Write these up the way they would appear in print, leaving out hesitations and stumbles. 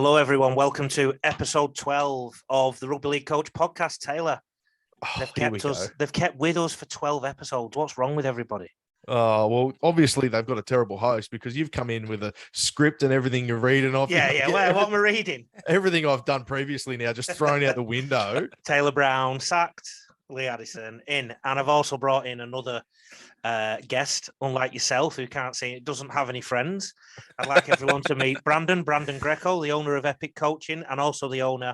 Hello, everyone. Welcome to episode 12 of the Rugby League Coach Podcast. Taylor, they've kept with us for 12 episodes. What's wrong with everybody? Well, obviously they've got a terrible host because you've come in with a script and everything you're reading off. Yeah. What am I reading? Everything I've done previously now just thrown out the window. Taylor Brown sacked, Lee Addison in, and I've also brought in another guest, unlike yourself, who doesn't have any friends. I'd like everyone to meet Brandon Greco, the owner of Epic Coaching and also the owner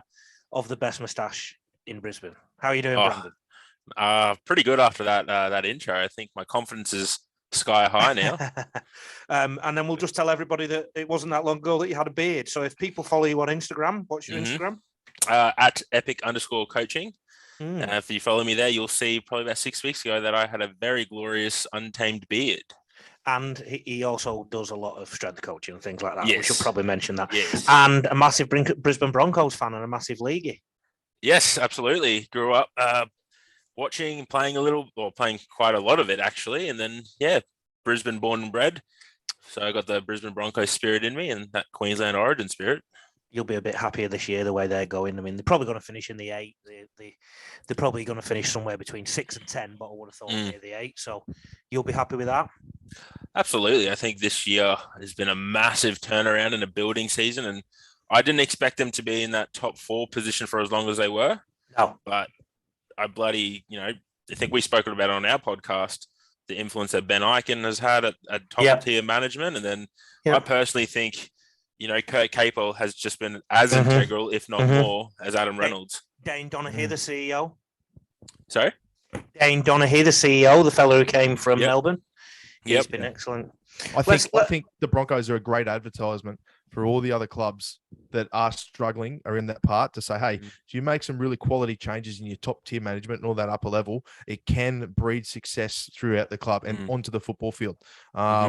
of the best moustache in Brisbane. How are you doing, Brandon? Pretty good after that intro. I think my confidence is sky high now. And then we'll just tell everybody that it wasn't that long ago that you had a beard. So if people follow you on Instagram, what's your Instagram? At epic_coaching. If you follow me there, you'll see probably about 6 weeks ago that I had a very glorious untamed beard. And he also does a lot of strength coaching and things like that. Yes. We should probably mention that. Yes. And a massive Brisbane Broncos fan and a massive leaguey. Yes, absolutely. Grew up watching, playing quite a lot of it, actually. And then, Brisbane born and bred. So I got the Brisbane Broncos spirit in me and that Queensland origin spirit. You'll be a bit happier this year the way they're going. I mean, they're probably going to finish in the 8. They're probably going to finish somewhere between 6 and 10, but I would have thought near the 8. So you'll be happy with that? Absolutely. I think this year has been a massive turnaround in a building season, and I didn't expect them to be in that top 4 position for as long as they were. No. But I think we spoke about it on our podcast, the influence that Ben Eichen has had at top tier management. And then I personally think, Kurt Capel has just been as integral, if not more, as Adam Reynolds. Dane Donaghy, the CEO. Sorry? Dane Donaghy, the CEO, the fellow who came from Melbourne. He's been excellent. I think the Broncos are a great advertisement for all the other clubs that are struggling, are in that part, to say, hey, if you make some really quality changes in your top tier management and all that upper level, it can breed success throughout the club and onto the football field.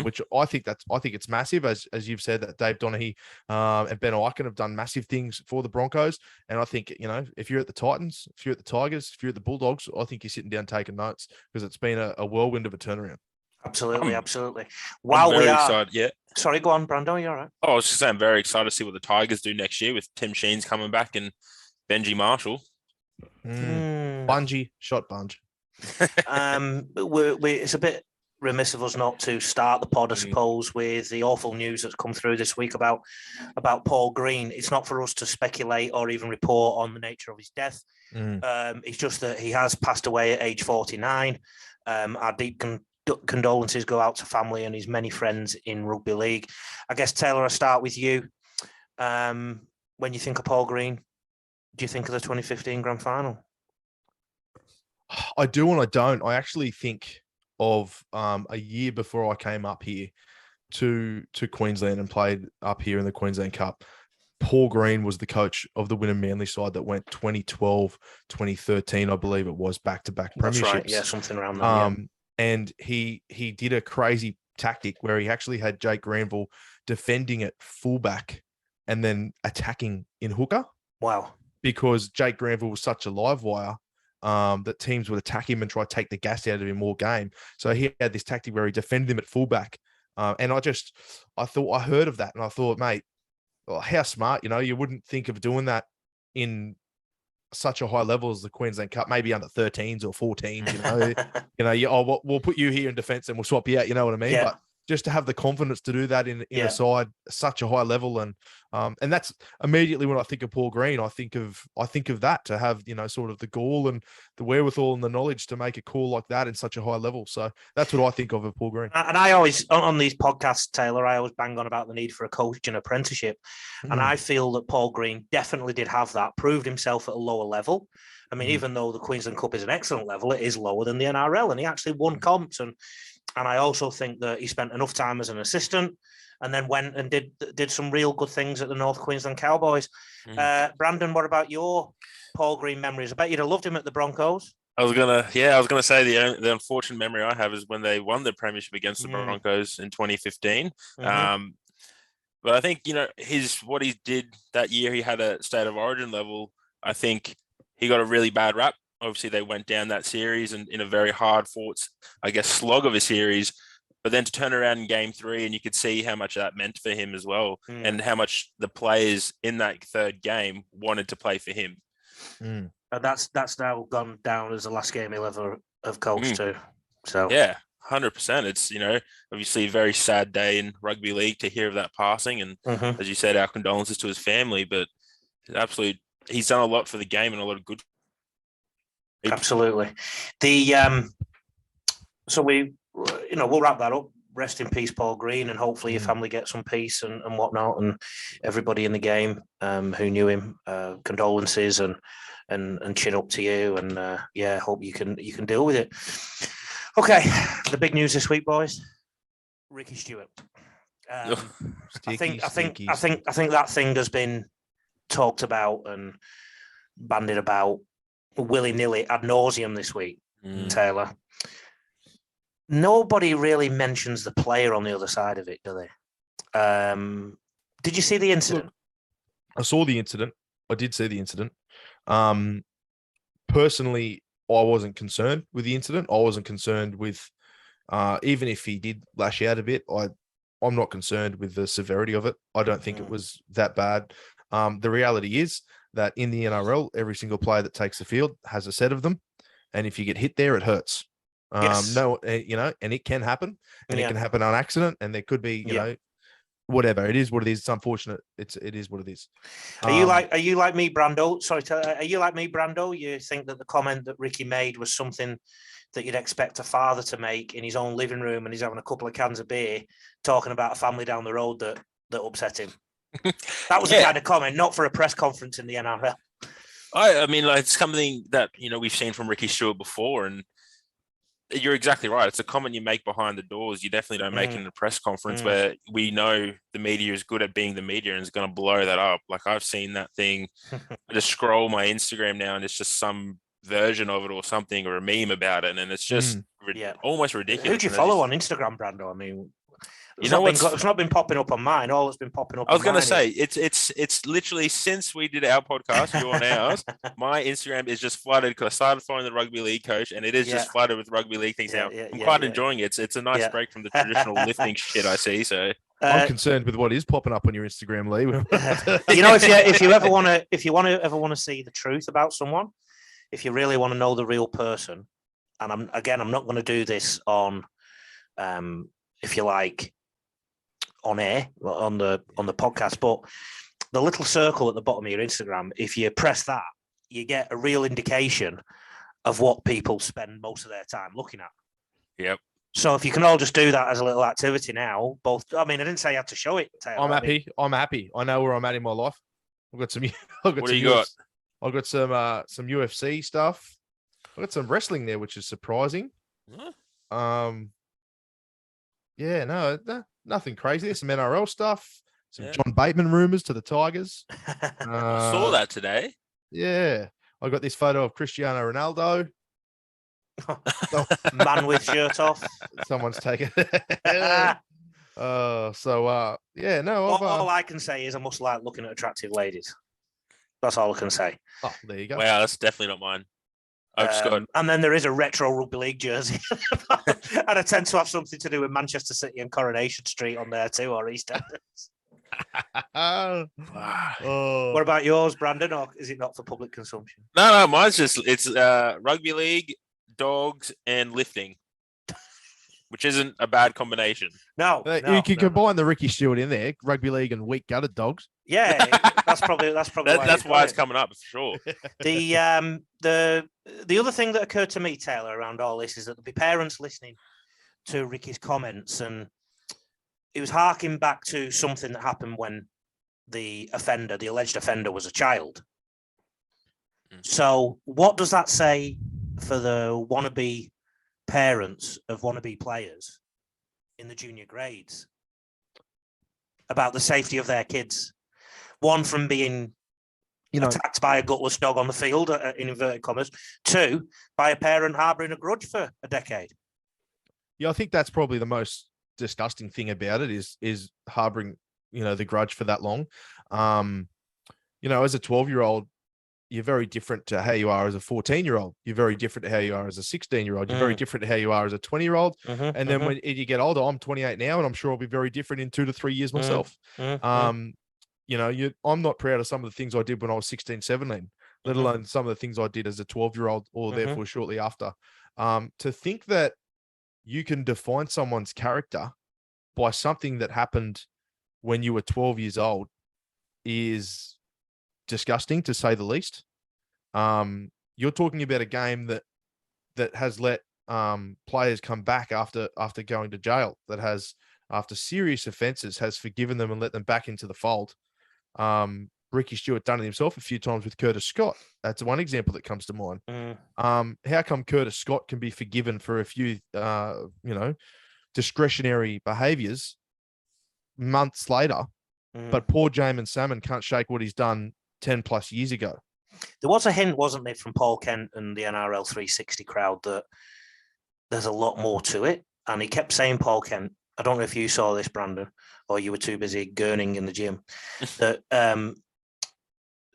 Which I think it's massive, as you've said, that Dave Donaghy and Ben Eichen have done massive things for the Broncos. And I think, if you're at the Titans, if you're at the Tigers, if you're at the Bulldogs, I think you're sitting down taking notes, because it's been a whirlwind of a turnaround. Absolutely. Excited. Yeah. Sorry, go on, Brando. You all right? I was just saying, I'm very excited to see what the Tigers do next year with Tim Sheen's coming back and Benji Marshall. Bunge. It's a bit remiss of us not to start the pod, I suppose, with the awful news that's come through this week about Paul Green. It's not for us to speculate or even report on the nature of his death. It's just that he has passed away at age 49. Our deep condolences go out to family and his many friends in rugby league. I guess, Taylor, I'll start with you. When you think of Paul Green, do you think of the 2015 grand final? I do and I don't. I actually think of a year before I came up here to Queensland and played up here in the Queensland Cup. Paul Green was the coach of the Wynnum Manly side that went 2012, 2013, I believe it was, back-to-back premierships. That's right, yeah, something around that. And he did a crazy tactic where he actually had Jake Granville defending at fullback and then attacking in hooker. Wow. Because Jake Granville was such a live wire that teams would attack him and try to take the gas out of him all game. So he had this tactic where he defended him at fullback. And I heard of that and I thought, mate, how smart, you wouldn't think of doing that in such a high level as the Queensland Cup, maybe under 13s or 14s, we'll put you here in defense and we'll swap you out, you know what I mean? Yeah. But just to have the confidence to do that in a side such a high level, and that's immediately when I think of Paul Green, I think of that, to have sort of the gall and the wherewithal and the knowledge to make a call like that in such a high level. So that's what I think of Paul Green. And I always, on these podcasts, Taylor, I always bang on about the need for a coaching apprenticeship, and I feel that Paul Green definitely did have that, proved himself at a lower level. I mean, even though the Queensland Cup is an excellent level, it is lower than the NRL, and he actually won comps. And I also think that he spent enough time as an assistant and then went and did some real good things at the North Queensland Cowboys. Brandon, what about your Paul Green memories? I bet you'd have loved him at the Broncos. I was gonna say the unfortunate memory I have is when they won the premiership against the Broncos in 2015. But I think what he did that year, he had a state of origin level. I think he got a really bad rap. Obviously, they went down that series and in a very hard fought, I guess, slog of a series. But then to turn around in game 3, and you could see how much that meant for him as well, and how much the players in that third game wanted to play for him. And that's now gone down as the last game he'll ever have coached too. So yeah, 100%. It's, obviously a very sad day in rugby league to hear of that passing, and as you said, our condolences to his family. But he's done a lot for the game and a lot of good. Absolutely. So we'll wrap that up. Rest in peace, Paul Green, and hopefully your family get some peace and whatnot, and everybody in the game who knew him, condolences and chin up to you, and hope you can deal with it. Okay, the big news this week, boys. Ricky Stuart. I think that thing has been talked about and bandied about willy-nilly ad nauseum this week, Taylor. Nobody really mentions the player on the other side of it, do they? Did you see the incident? I saw the incident. I did see the incident. Personally, I wasn't concerned with the incident. I wasn't concerned with, even if he did lash out a bit, I'm not concerned with the severity of it. I don't think it was that bad. The reality is that in the NRL, every single player that takes the field has a set of them. And if you get hit there, it hurts. Yes. And it can happen, and it can happen on accident, and there could be, whatever. It is what it is. It's unfortunate. It is what it is. Are you like me, Brando? Sorry, are you like me, Brando? You think that the comment that Ricky made was something that you'd expect a father to make in his own living room, and he's having a couple of cans of beer, talking about a family down the road that upset him? That was the kind of comment, not for a press conference in the NRL. I mean, like, it's something that, we've seen from Ricky Stuart before, and you're exactly right. It's a comment you make behind the doors. You definitely don't make it in a press conference where we know the media is good at being the media and is going to blow that up. Like, I've seen that thing. I just scroll my Instagram now and it's just some version of it or something, or a meme about it. And it's just almost ridiculous. Who do you follow on Instagram, Brando? I mean, it's not been popping up on mine. All it's been popping up. I was going to say it's literally since we did our podcast, you and ours, my Instagram is just flooded because I started following the Rugby League Coach, and it is just flooded with rugby league things now. I'm quite enjoying it. It's a nice break from the traditional lifting shit I see. So I'm concerned with what is popping up on your Instagram, Lee. if you ever want to see the truth about someone, if you really want to know the real person, and I'm not going to do this on, if you like, on air, on the podcast, but the little circle at the bottom of your Instagram, if you press that, you get a real indication of what people spend most of their time looking at. Yep. So if you can all just do that as a little activity now, I didn't say you had to show it, Taylor. I'm happy. I know where I'm at in my life. I've got some. What do you got? I've got some UFC stuff. I've got some wrestling there, which is surprising. Huh? Nothing crazy. There's some NRL stuff, some John Bateman rumors to the Tigers. I saw that today. Yeah. I got this photo of Cristiano Ronaldo. Man with shirt off. Someone's taken it. All I can say is I must like looking at attractive ladies. That's all I can say. Oh, there you go. Wow, that's definitely not mine. And then there is a retro rugby league jersey. And I tend to have something to do with Manchester City and Coronation Street on there too, or EastEnders. What about yours, Brandon, or is it not for public consumption? No, mine's it's rugby league, dogs, and lifting, which isn't a bad combination. No, you can combine the Ricky Stuart in there, rugby league and weak gutted dogs. Yeah, that's probably why it's coming up for sure. The other thing that occurred to me, Taylor, around all this is that there'll be parents listening to Ricky's comments, and it was harking back to something that happened when the alleged offender, was a child. So what does that say for the wannabe parents of wannabe players in the junior grades about the safety of their kids? One, from being attacked by a gutless dog on the field, in inverted commas. Two, by a parent harbouring a grudge for a decade. Yeah, I think that's probably the most disgusting thing about it is harbouring, the grudge for that long. As a 12-year-old, you're very different to how you are as a 14-year-old. You're very different to how you are as a 16-year-old. You're very different to how you are as a 20-year-old. And then when you get older, I'm 28 now, and I'm sure I'll be very different in 2 to 3 years myself. I'm not proud of some of the things I did when I was 16, 17, let alone some of the things I did as a 12-year-old or therefore shortly after. To think that you can define someone's character by something that happened when you were 12 years old is disgusting, to say the least. You're talking about a game that has let players come back after going to jail, that has, after serious offences, has forgiven them and let them back into the fold. Ricky Stuart done it himself a few times with Curtis Scott. That's one example that comes to mind. How come Curtis Scott can be forgiven for a few, discretionary behaviours months later, but poor Jamin Salmon can't shake what he's done 10 plus years ago? There was a hint, wasn't there, from Paul Kent and the NRL 360 crowd that there's a lot more to it. And he kept saying, Paul Kent, I don't know if you saw this, Brandon, or you were too busy gurning in the gym, that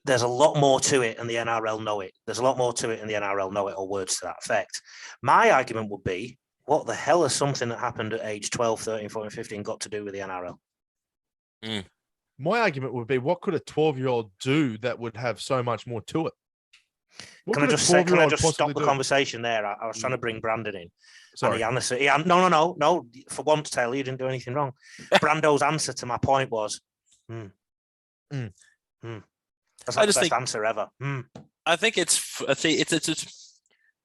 there's a lot more to it and the NRL know it. There's a lot more to it and the NRL know it, or words to that effect. My argument would be, what the hell has something that happened at age 12, 13, 14, 15 got to do with the NRL? My argument would be, what could a 12-year-old do that would have so much more to it? Can I just stop the conversation there? I was trying to bring Brandon in. Sorry. And no. For once, Taylor, you didn't do anything wrong. Brando's answer to my point was, That's not the best answer ever. I think it's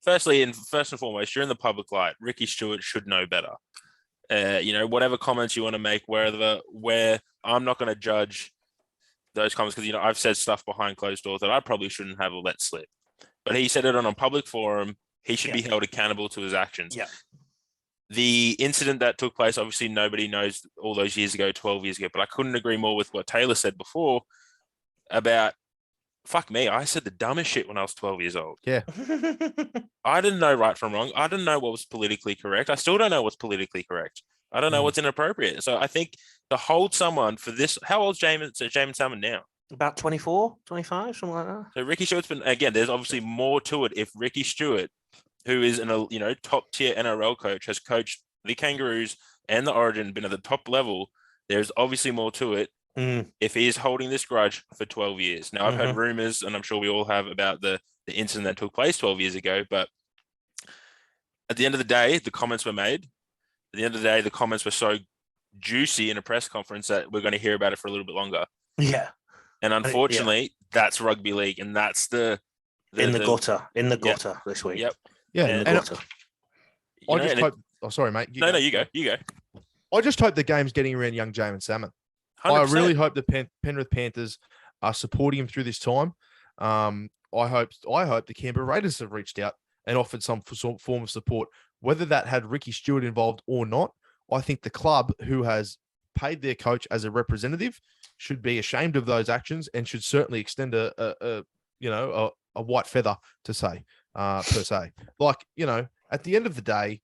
first and foremost, you're in the public light. Ricky Stuart should know better. Whatever comments you want to make, where I'm not going to judge those comments, because I've said stuff behind closed doors that I probably shouldn't have let slip. But he said it on a public forum. He should be held accountable to his actions. Yeah. The incident that took place, obviously nobody knows all those years ago, 12 years ago, but I couldn't agree more with what Taylor said before about, fuck me, I said the dumbest shit when I was 12 years old. Yeah. I didn't know right from wrong. I didn't know what was politically correct. I still don't know what's politically correct. I don't know what's inappropriate. So I think to hold someone for this, how old's Jamin Salmon now? About 24, 25, something like that. So Ricky Stewart's been, again, there's obviously more to it. If Ricky Stuart, who is top tier NRL coach, has coached the Kangaroos and the Origin, been at the top level, there's obviously more to it. If he is holding this grudge for 12 years. Now, I've heard rumors, and I'm sure we all have, about the incident that took place 12 years ago. But at the end of the day, the comments were made. At the end of the day, the comments were so juicy in a press conference that we're going to hear about it for a little bit longer. Yeah. And unfortunately, that's rugby league, and that's the gutter this week. Yep. Yeah. In the gutter. I just hope. Oh, sorry, mate. You go. I just hope the game's getting around young Jamin Salmon. 100%. I really hope the Penrith Panthers are supporting him through this time. I hope the Canberra Raiders have reached out and offered some form of support, whether that had Ricky Stuart involved or not. I think the club, who has paid their coach as a representative, should be ashamed of those actions and should certainly extend a white feather to say, per se. Like, at the end of the day,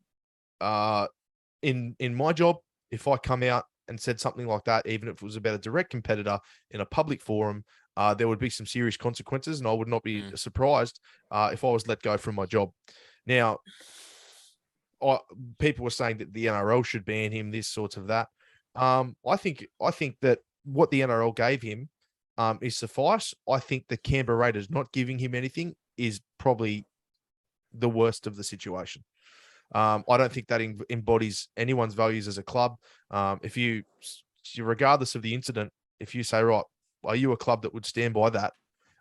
in my job, if I come out and said something like that, even if it was about a direct competitor in a public forum, there would be some serious consequences, and I would not be surprised if I was let go from my job. Now, people were saying that the NRL should ban him, this sorts of that. I think that what the NRL gave him is suffice. I think the Canberra Raiders not giving him anything is probably the worst of the situation. I don't think that embodies anyone's values as a club. If you, regardless of the incident, if you say, right, are you a club that would stand by that?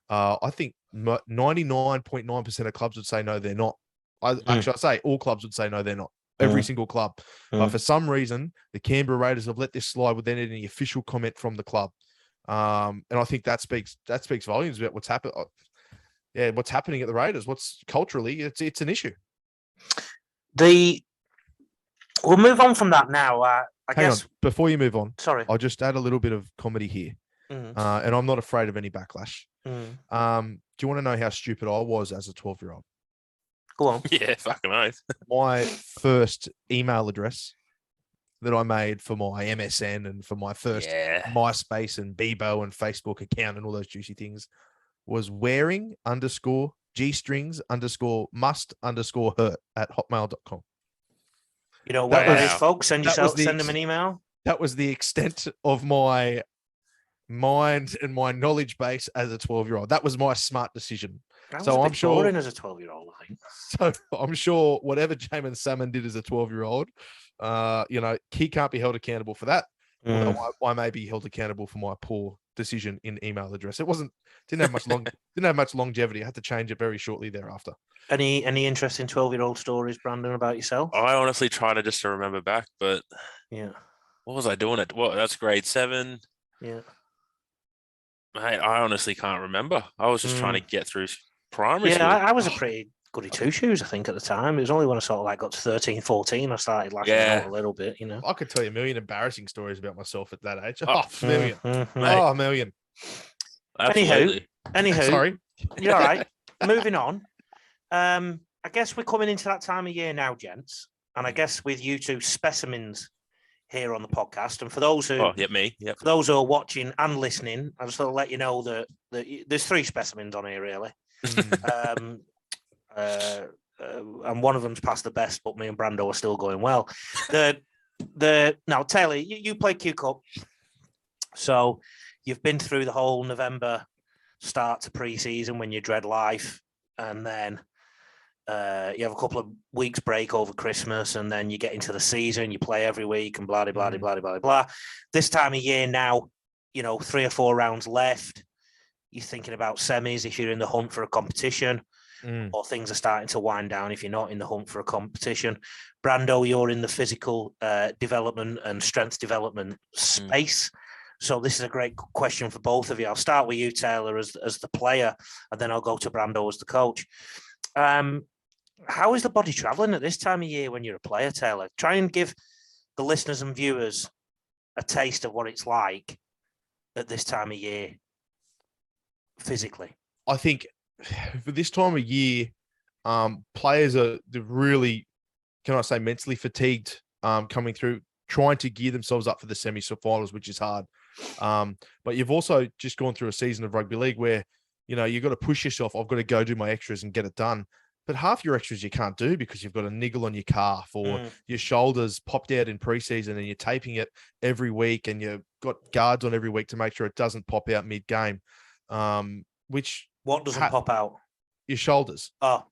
I think 99.9% of clubs would say, no, they're not. Actually, I say all clubs would say, no, they're not. Every single club. For some reason, the Canberra Raiders have let this slide without any official comment from the club. And I think that speaks volumes about what's happened. What's happening at the Raiders. What's culturally, it's an issue. We'll move on from that now. I guess before you move on, sorry, I'll just add a little bit of comedy here, and I'm not afraid of any backlash. Do you want to know how stupid I was as a 12-year-old? Go on. Yeah, fucking oath. My first email address that I made for my MSN and for my first MySpace and Bebo and Facebook account and all those juicy things was wearing _ G-strings _ must _ hurt at hotmail.com. You know what that is, folks? Send them an email. That was the extent of my mind and my knowledge base as a 12-year-old. That was my smart decision. I'm sure as a 12-year-old, I think. So I'm sure whatever Jamin Salmon did as a 12-year-old, he can't be held accountable for that. Although I may be held accountable for my poor decision in email address. Didn't have much longevity. I had to change it very shortly thereafter. Any interesting 12-year-old stories, Brandon, about yourself? I honestly try to remember back, but yeah, what was I doing at? What? That's grade 7. Yeah, mate, I honestly can't remember. I was just trying to get through primary school. I was a pretty goody two-shoes, I think, at the time. It was only when I sort of got to 13, 14, I started lashing out a little bit, I could tell you a million embarrassing stories about myself at that age. A million. A million. Absolutely. Anywho, sorry. You're all right. Moving on. I guess we're coming into that time of year now, gents. And I guess with you two specimens here on the podcast, and for those who, for those who are watching and listening, I just want to let you know that there's 3 specimens on here, really. And one of them's past the best, but me and Brando are still going well. Now, Taylor, you play Q Cup, so you've been through the whole November start to pre-season when you dread life, and then you have a couple of weeks break over Christmas, and then you get into the season, you play every week, and blah, blah, blah, blah, blah, blah. This time of year now, 3 or 4 rounds left. You're thinking about semis if you're in the hunt for a competition, or things are starting to wind down if you're not in the hunt for a competition. Brando, you're in the physical development and strength development space. So this is a great question for both of you. I'll start with you, Taylor, as the player, and then I'll go to Brando as the coach. How is the body traveling at this time of year when you're a player, Taylor? Try and give the listeners and viewers a taste of what it's like at this time of year physically. I think for this time of year, players are really, can I say, mentally fatigued coming through, trying to gear themselves up for the semi-finals, which is hard. But you've also just gone through a season of rugby league where, you've got to push yourself. I've got to go do my extras and get it done. But half your extras you can't do because you've got a niggle on your calf or your shoulders popped out in preseason and you're taping it every week and you've got guards on every week to make sure it doesn't pop out mid-game. What doesn't pop out? Your shoulders. Oh.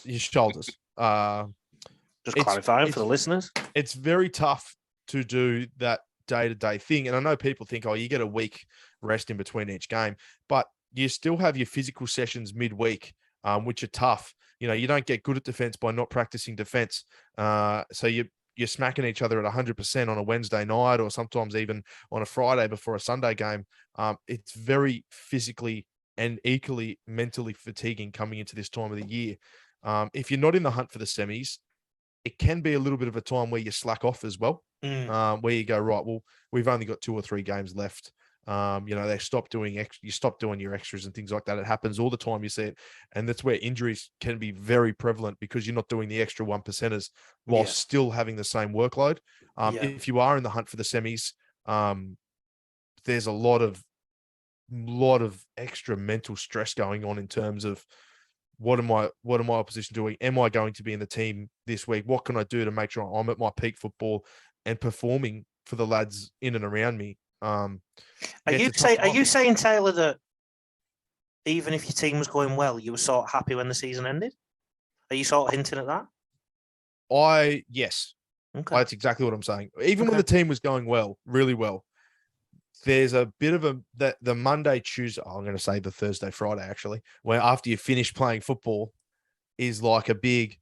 Your shoulders. Just clarifying for the listeners. It's very tough to do that day-to-day thing. And I know people think, you get a week rest in between each game, but you still have your physical sessions midweek, which are tough. You don't get good at defense by not practicing defense. So you're smacking each other at 100% on a Wednesday night or sometimes even on a Friday before a Sunday game. It's very physically and equally mentally fatiguing coming into this time of the year. If you're not in the hunt for the semis, it can be a little bit of a time where you slack off as well, where you go, right, well, we've only got 2 or 3 games left. They stop doing you stop doing your extras and things like that. It happens all the time. You see it. And that's where injuries can be very prevalent because you're not doing the extra 1%ers while still having the same workload. If you are in the hunt for the semis, there's a lot of extra mental stress going on in terms of what am my opposition doing? Am I going to be in the team this week? What can I do to make sure I'm at my peak football and performing for the lads in and around me? Are you saying, Taylor, that even if your team was going well, you were sort of happy when the season ended? Are you sort of hinting at that? Yes. Okay. That's exactly what I'm saying. Even when the team was going well, really well, there's a bit of the Monday, Tuesday, I'm going to say the Thursday, Friday, actually, where after you finish playing football is like a big,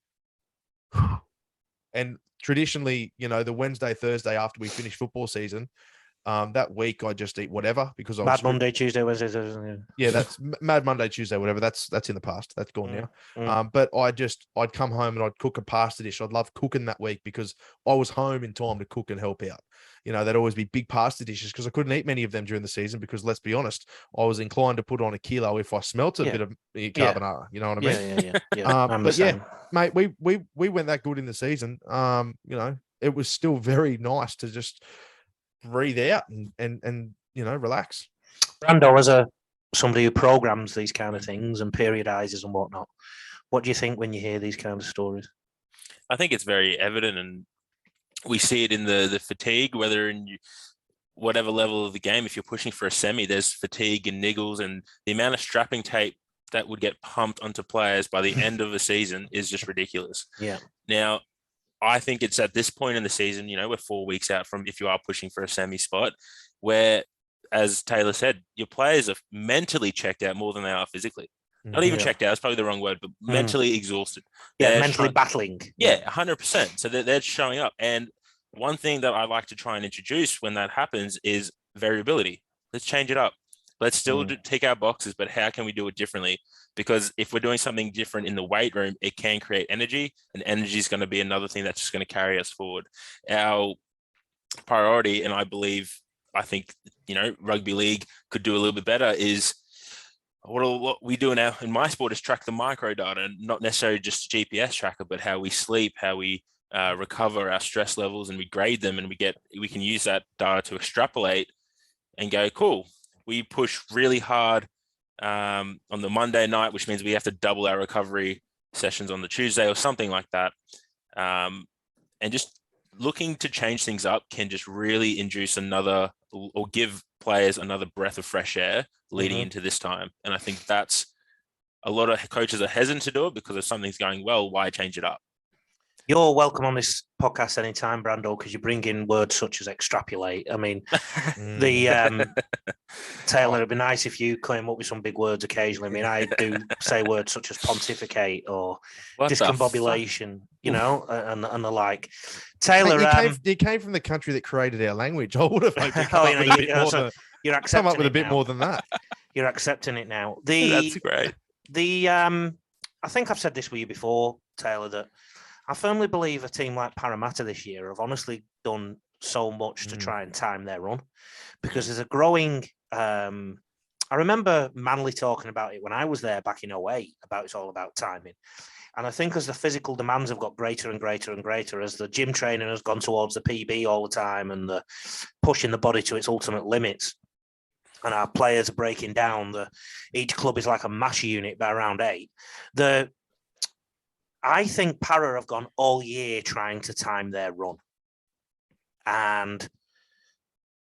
and traditionally, the Wednesday, Thursday after we finish football season, that week I just eat whatever because I was Monday, Tuesday, Wednesday, Thursday. Yeah, that's Mad Monday, Tuesday, whatever. That's in the past. That's gone now. But I'd come home and I'd cook a pasta dish. I'd love cooking that week because I was home in time to cook and help out. There'd always be big pasta dishes because I couldn't eat many of them during the season because, let's be honest, I was inclined to put on a kilo if I smelt a bit of carbonara. You know what I mean? Yeah. But yeah, mate, we went that good in the season. It was still very nice to just breathe out and relax. Brando, as a somebody who programs these kind of things and periodizes and whatnot, what do you think when you hear these kind of stories? I think it's very evident, and we see it in the fatigue, whether in whatever level of the game. If you're pushing for a semi, there's fatigue and niggles, and the amount of strapping tape that would get pumped onto players by the end of the season is just ridiculous. Yeah. Now, I think it's at this point in the season, we're 4 weeks out from, if you are pushing for a semi spot, where, as Taylor said, your players are mentally checked out more than they are physically. Not even checked out, it's probably the wrong word, but mentally exhausted. Yeah, they're mentally battling. Yeah, 100%. So they're showing up. And one thing that I like to try and introduce when that happens is variability. Let's change it up. Let's still tick our boxes, but how can we do it differently? Because if we're doing something different in the weight room, it can create energy, and energy is going to be another thing that's just going to carry us forward. Our priority, and I think, rugby league could do a little bit better, is what we do in my sport is track the micro data, not necessarily just a GPS tracker, but how we sleep, how we recover our stress levels, and we grade them, and we can use that data to extrapolate and go, cool, we push really hard on the Monday night, which means we have to double our recovery sessions on the Tuesday or something like that. And just looking to change things up can just really induce another, or give players another breath of fresh air leading into this time. And I think that's, a lot of coaches are hesitant to do it because if something's going well, why change it up? You're welcome on this podcast anytime, Brando, because you bring in words such as extrapolate. I mean, Taylor, it'd be nice if you came up with some big words occasionally. I mean, I do say words such as pontificate or discombobulation, and the like. Taylor, you came from the country that created our language. I would have hoped you're accepting come up with a bit more than that. You're accepting it now. That's great. I think I've said this with you before, Taylor, that I firmly believe a team like Parramatta this year have honestly done so much to try and time their run, because there's a growing. I remember Manly talking about it when I was there back in 2008, about it's all about timing. And I think as the physical demands have got greater and greater and greater, as the gym training has gone towards the PB all the time and the pushing the body to its ultimate limits, and our players are breaking down, each club is like a mash unit by round 8. I think Para have gone all year trying to time their run. And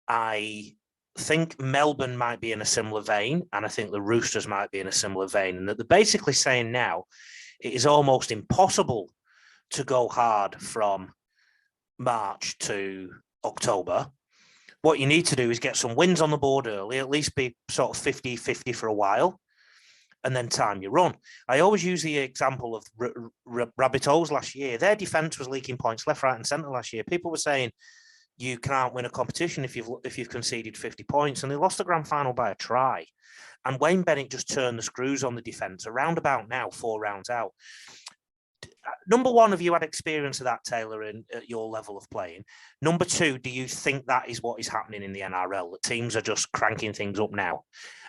I think Melbourne might be in a similar vein, and I think the Roosters might be in a similar vein, and that they're basically saying now it is almost impossible to go hard from March to October. What you need to do is get some wins on the board early, at least be sort of 50-50 for a while, and then time your run. I always use the example of Rabbitohs last year. Their defence was leaking points left, right, and centre last year. People were saying you can't win a competition if you've conceded 50 points, and they lost the grand final by a try. And Wayne Bennett just turned the screws on the defence around about now, 4 rounds out. Number one, have you had experience of that, Taylor, at your level of playing? Number two, do you think that is what is happening in the NRL, that teams are just cranking things up now?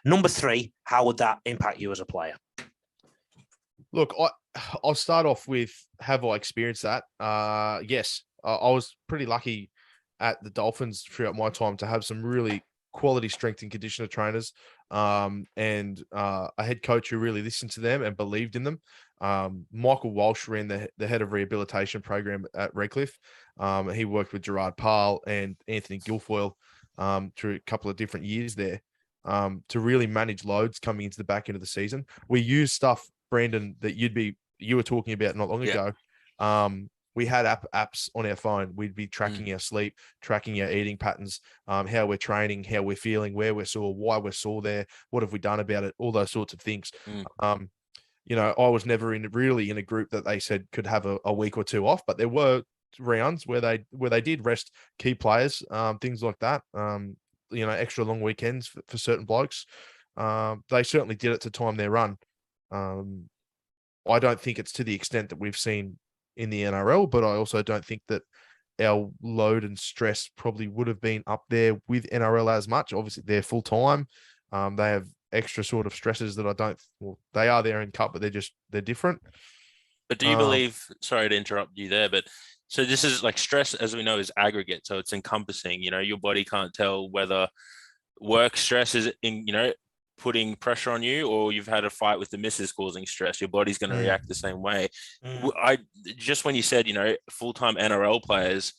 Number three, how would that impact you as a player? Look, I'll start off with, have I experienced that? Yes, I was pretty lucky at the Dolphins throughout my time to have some really quality strength and conditioner trainers, and a head coach who really listened to them and believed in them. Michael Walsh ran the head of rehabilitation program at Redcliffe. He worked with Gerard Parle and Anthony Guilfoyle through a couple of different years there to really manage loads coming into the back end of the season. We used stuff, Brandon, that you were talking about not long ago. We had apps on our phone. We'd be tracking our sleep, tracking our eating patterns, how we're training, how we're feeling, where we're sore, why we're sore there, what have we done about it, all those sorts of things. I was never really in a group that they said could have a week or two off, but there were rounds where they did rest key players, things like that. Extra long weekends for certain blokes. They certainly did it to time their run. I don't think it's to the extent that we've seen in the NRL, but I also don't think that our load and stress probably would have been up there with NRL as much. Obviously, they're full time. They have extra sort of stresses that they are there in cup, but they're different. But do you believe, sorry to interrupt you there, but so this is like stress, as we know, is aggregate. So it's encompassing, your body can't tell whether work stress is putting pressure on you, or you've had a fight with the missus causing stress, your body's going to react the same way. I just, when you said, full-time NRL players,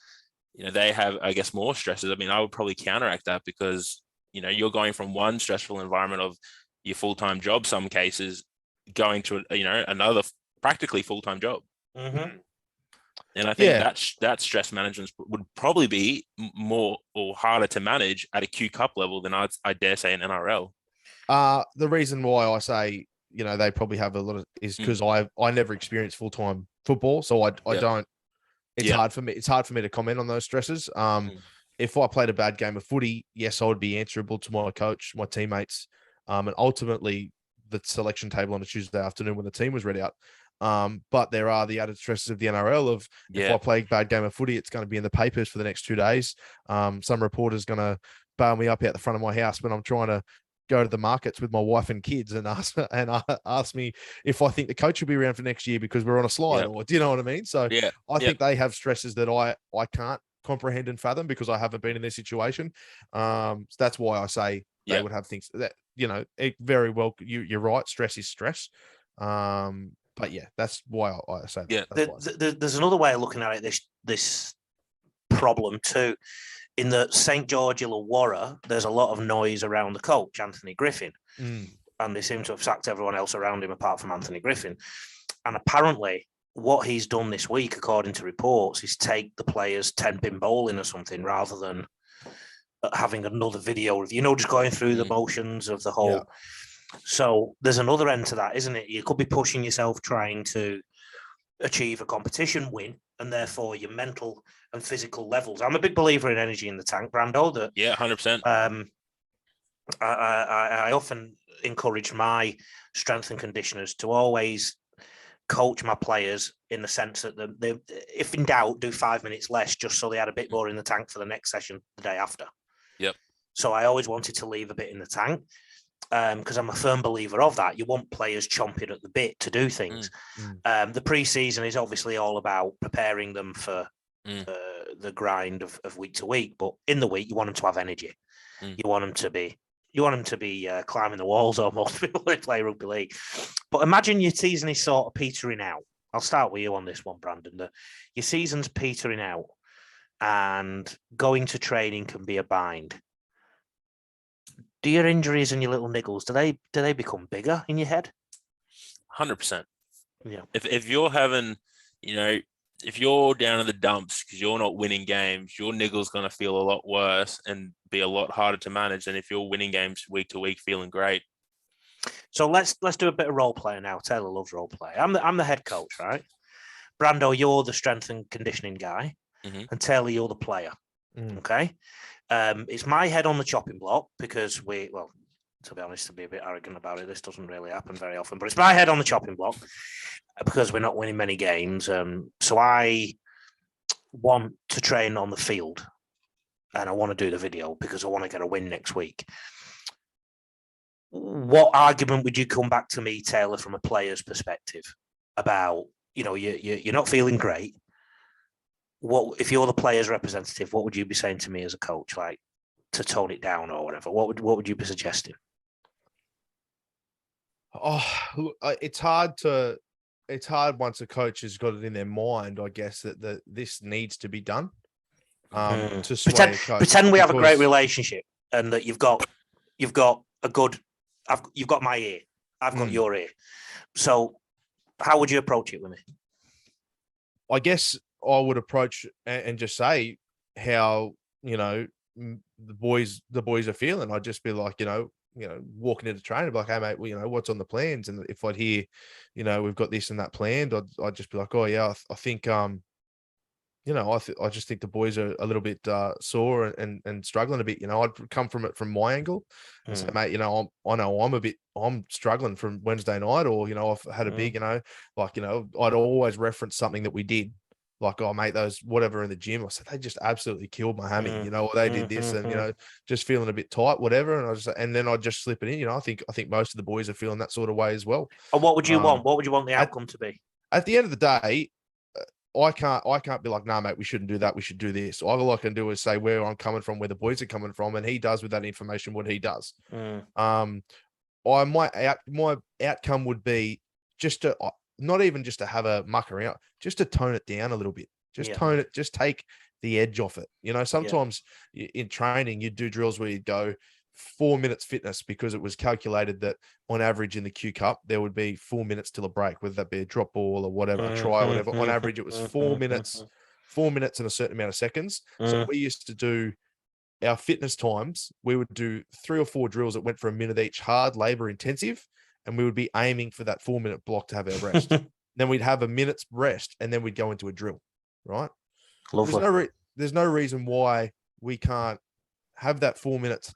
they have, I guess, more stresses. I mean, I would probably counteract that because, you're going from one stressful environment of your full-time job, some cases, going to, another practically full-time job. And I think that stress management would probably be more or harder to manage at a Q Cup level than I dare say an NRL. The reason why I say, they probably have a lot of is because I never experienced full-time football. So I don't, it's hard for me. It's hard for me to comment on those stresses. If I played a bad game of footy, yes, I would be answerable to my coach, my teammates, and ultimately the selection table on a Tuesday afternoon when the team was read out. But there are the added stresses of the NRL of if I play a bad game of footy, it's going to be in the papers for the next 2 days. Some reporter's going to bail me up out the front of my house when I'm trying to go to the markets with my wife and kids and ask me if I think the coach will be around for next year because we're on a slide, or do you know what I mean? So I think they have stresses that I can't comprehend and fathom because I haven't been in their situation. So that's why I say they would have things that, it very well, you're right. Stress is stress. But yeah, that's why I say that. There's another way of looking at it, this problem too. In the St. George Illawarra, there's a lot of noise around the coach, Anthony Griffin. And they seem to have sacked everyone else around him apart from Anthony Griffin. And apparently what he's done this week, according to reports, is take the players 10-pin bowling or something rather than having another video review, just going through the motions of the whole. Yeah. So there's another end to that, isn't it? You could be pushing yourself trying to achieve a competition win, and therefore your mental and physical levels. I'm a big believer in energy in the tank, Brando. 100%. I often encourage my strength and conditioners to always coach my players in the sense that they, if in doubt, do 5 minutes less just so they had a bit more in the tank for the next session the day after. Yep. So I always wanted to leave a bit in the tank. Because I'm a firm believer of that. You want players chomping at the bit to do things. The pre-season is obviously all about preparing them for the grind of week to week. But in the week, you want them to have energy. You want them to be climbing the walls almost before they play rugby league. But imagine your season is sort of petering out. I'll start with you on this one, Brandon. Your season's petering out, and going to training can be a bind. Do your injuries and your little niggles, do they become bigger in your head? 100%. Yeah. If you're having, if you're down in the dumps because you're not winning games, your niggle's going to feel a lot worse and be a lot harder to manage than if you're winning games week to week, feeling great. So let's do a bit of role play now. Taylor loves role play. I'm the head coach, right? Brando, you're the strength and conditioning guy, and Taylor, you're the player. Okay. It's my head on the chopping block because to be honest, to be a bit arrogant about it, this doesn't really happen very often, but it's my head on the chopping block because we're not winning many games. So I want to train on the field and I want to do the video because I want to get a win next week. What argument would you come back to me, Taylor, from a player's perspective about, you're not feeling great? What if you're the player's representative? What would you be saying to me as a coach, like to tone it down or whatever? What would you be suggesting? It's hard once a coach has got it in their mind, I guess, that this needs to be done. To sway a coach, pretend we have a great relationship and that you've got a good. You've got my ear. I've got your ear. So how would you approach it with me? I guess I would approach and just say how, the boys are feeling. I'd just be like, walking into training, be like, hey mate, well, what's on the plans? And if I'd hear, we've got this and that planned, I'd just be like, oh yeah, I think, I just think the boys are a little bit sore and struggling a bit. I'd come from it from my angle and say, mate, I'm struggling from Wednesday night, or I've had a big, I'd always reference something that we did. Like, oh mate, those whatever in the gym. I said they just absolutely killed my hammy, or they did this, and just feeling a bit tight, whatever. And then I'd just slip it in. I think most of the boys are feeling that sort of way as well. And what would you want? What would you want the outcome to be? At the end of the day, I can't be like, nah, mate, we shouldn't do that. We should do this. All I can do is say where I'm coming from, where the boys are coming from, and he does with that information what he does. my outcome would be just to not even just to have a muck around, just to tone it down a little bit. Just tone it, just take the edge off it. You know, sometimes in training, you do drills where you go 4 minutes fitness because it was calculated that on average in the Q Cup, there would be 4 minutes till a break, whether that be a drop ball or whatever, a try or whatever. On average, it was 4 minutes and a certain amount of seconds. So we used to do our fitness times. We would do 3 or 4 drills that went for a minute each, hard labor intensive. And we would be aiming for that 4 minute block to have our rest. Then we'd have a minute's rest and then we'd go into a drill, right? There's no reason why we can't have that 4 minutes,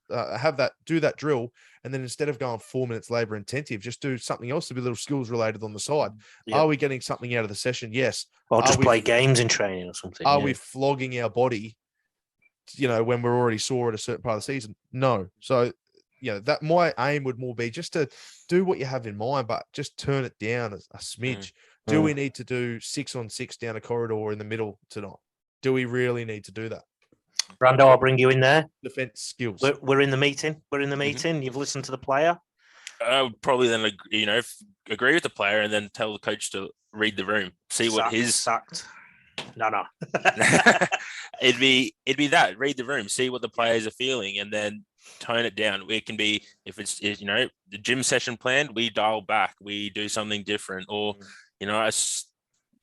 do that drill. And then instead of going 4 minutes labor intensive, just do something else to be little skills related on the side. Yep. Are we getting something out of the session? Yes. Or just play games in training or something. Are we flogging our body, you know, when we're already sore at a certain part of the season? No. So, that my aim would more be just to do what you have in mind, but just turn it down a smidge. Do we need to do 6-on-6 down a corridor in the middle tonight? Do we really need to do that? Brando, I'll bring you in there. Defense skills. We're in the meeting. You've listened to the player. I would probably then, agree with the player and then tell the coach to read the room, see what his sacked. No. it'd be that, read the room, see what the players are feeling, and then tone it down. It can be, if it's the gym session planned, we dial back, we do something different, or you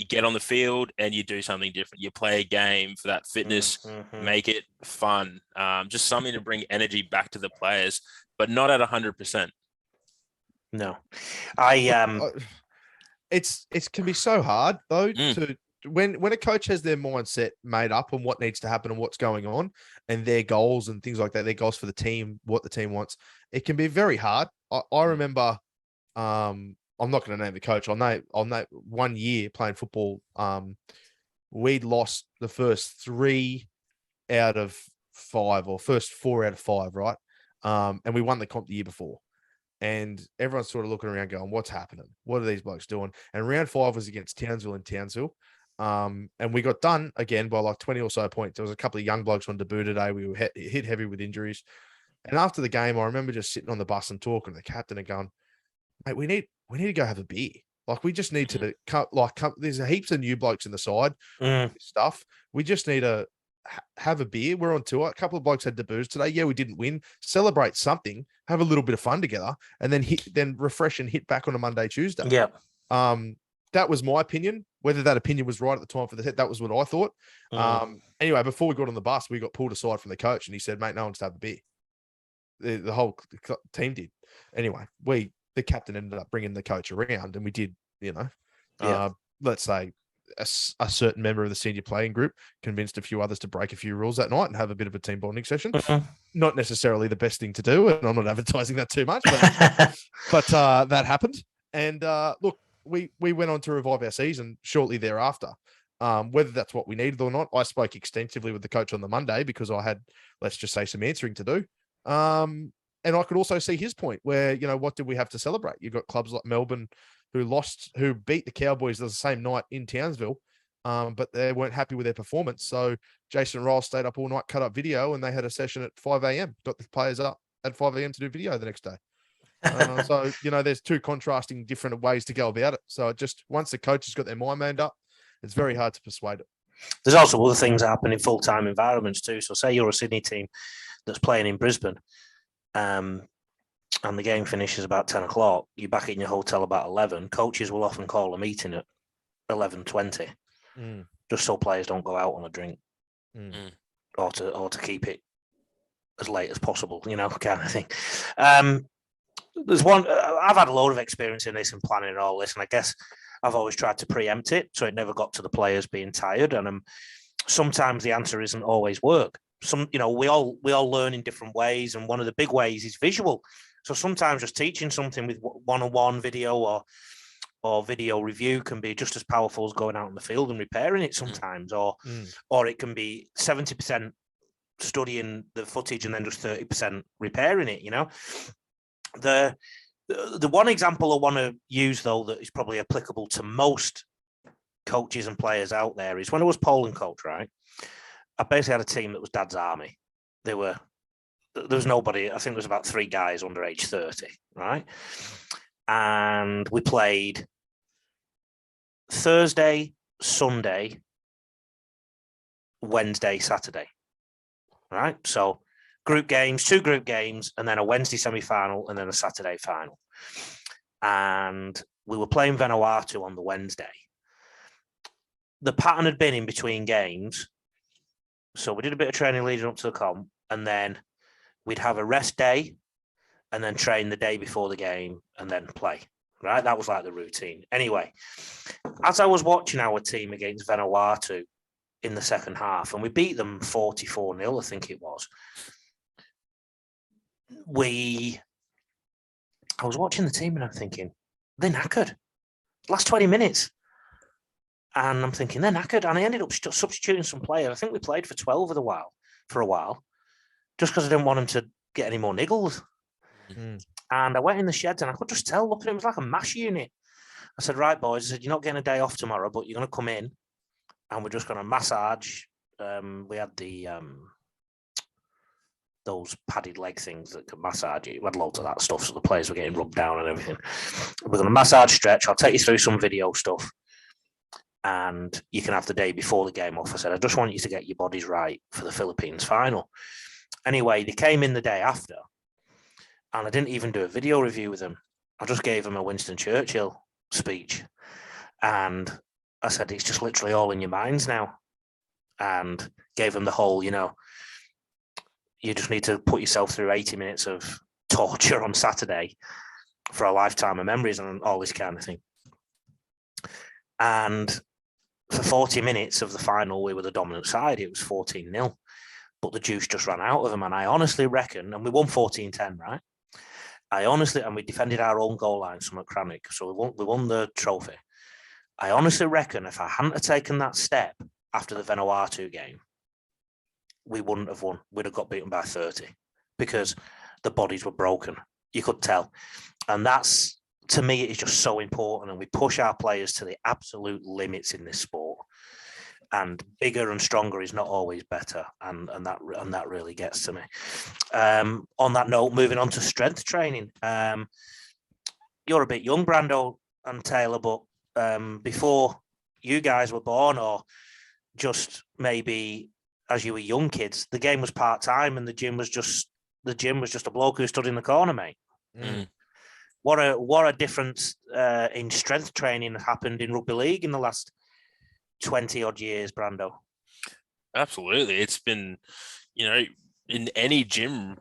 get on the field and you do something different. You play a game for that fitness, make it fun. Just something to bring energy back to the players, but not at 100%. No, it can be so hard though to when a coach has their mindset made up on what needs to happen and what's going on and their goals and things like that, their goals for the team, what the team wants. It can be very hard. I remember, I'm not going to name the coach. I'll name 1 year playing football. We'd lost the first 3 out of 5 or first 4 out of 5, right? And we won the comp the year before. And everyone's sort of looking around going, what's happening? What are these blokes doing? And round 5 was against Townsville in Townsville. And we got done again by like 20 or so points. There was a couple of young blokes on debut today. We were hit heavy with injuries. And after the game, I remember just sitting on the bus and talking to the captain and going, mate, we need to go have a beer. Like, we just need to there's heaps of new blokes in the side stuff. We just need to have a beer. We're on tour. A couple of blokes had debuts today. Yeah, we didn't win. Celebrate something, have a little bit of fun together, and then refresh and hit back on a Monday, Tuesday. Yeah. That was my opinion. Whether that opinion was right at the time for the head, that was what I thought. Anyway, before we got on the bus, we got pulled aside from the coach and he said, mate, no one's to have a beer. The whole team did. Anyway, the captain ended up bringing the coach around and we did, let's say a certain member of the senior playing group convinced a few others to break a few rules that night and have a bit of a team bonding session. Not necessarily the best thing to do, and I'm not advertising that too much, but that happened. And look, we went on to revive our season shortly thereafter. Whether that's what we needed or not, I spoke extensively with the coach on the Monday because I had, let's just say, some answering to do. And I could also see his point where, what did we have to celebrate? You've got clubs like Melbourne who beat the Cowboys the same night in Townsville, but they weren't happy with their performance. So Jason Riles stayed up all night, cut up video, and they had a session at 5 a.m., got the players up at 5 a.m. to do video the next day. So, there's 2 contrasting different ways to go about it. So just once the coach has got their mind made up, it's very hard to persuade it. There's also other things that happen in full-time environments too. So say you're a Sydney team that's playing in Brisbane, and the game finishes about 10 o'clock, you're back in your hotel about 11. Coaches will often call a meeting at 11:20, just so players don't go out on a drink, or to keep it as late as possible, kind of thing. There's one, I've had a load of experience in this and planning all this, and I guess I've always tried to preempt it so it never got to the players being tired. And sometimes the answer isn't always work. We all learn in different ways, and one of the big ways is visual. So sometimes just teaching something with one-on-one video or video review can be just as powerful as going out in the field and repairing it sometimes, or it can be 70% studying the footage and then just 30% repairing it. The one example I want to use, though, that is probably applicable to most coaches and players out there is when I was Poland coach, right? I basically had a team that was Dad's army. They were there was nobody. I think there was about 3 guys under age 30, right? And we played Thursday, Sunday, Wednesday, Saturday, right? So 2 group games, and then a Wednesday semi-final, and then a Saturday final. And we were playing Vanuatu on the Wednesday. The pattern had been in between games. So we did a bit of training leading up to the comp, and then we'd have a rest day and then train the day before the game and then play, right? That was like the routine. Anyway, as I was watching our team against Vanuatu in the second half, and we beat them 44-0, I think it was, I was watching the team and I'm thinking, they're knackered. Last 20 minutes. And I'm thinking, they're knackered. And I ended up substituting some players. I think we played for 12 for a while, just because I didn't want them to get any more niggles. Mm. And I went in the sheds and I could just tell, look at it, it was like a mash unit. I said, right, boys, I said, you're not getting a day off tomorrow, but you're going to come in and we're just going to massage. We had those padded leg things that could massage you. We had loads of that stuff, so the players were getting rubbed down and everything. We're going to massage, stretch. I'll take you through some video stuff. And you can have the day before the game off. I said, I just want you to get your bodies right for the Philippines final. Anyway, they came in the day after, and I didn't even do a video review with them. I just gave them a Winston Churchill speech. And I said, it's just literally all in your minds now. And gave them the whole, you just need to put yourself through 80 minutes of torture on Saturday for a lifetime of memories and all this kind of thing. And for 40 minutes of the final, we were the dominant side. It was 14-0, but the juice just ran out of them. And I honestly reckon, and we won 14-10, right? And we defended our own goal line, some at Cranwick, so we won the trophy. I honestly reckon if I hadn't have taken that step after the Vanuatu game, we wouldn't have won. We'd have got beaten by 30 because the bodies were broken. You could tell. And that's, to me, it is just so important. And we push our players to the absolute limits in this sport. And bigger and stronger is not always better. And that really gets to me. On that note, moving on to strength training. You're a bit young, Brando and Taylor, but before you guys were born, or just maybe as you were young kids, the game was part-time and the gym was just a bloke who stood in the corner, mate. Mm. What a difference in strength training happened in rugby league in the last 20 odd years, Brando. Absolutely. It's been, in any gym,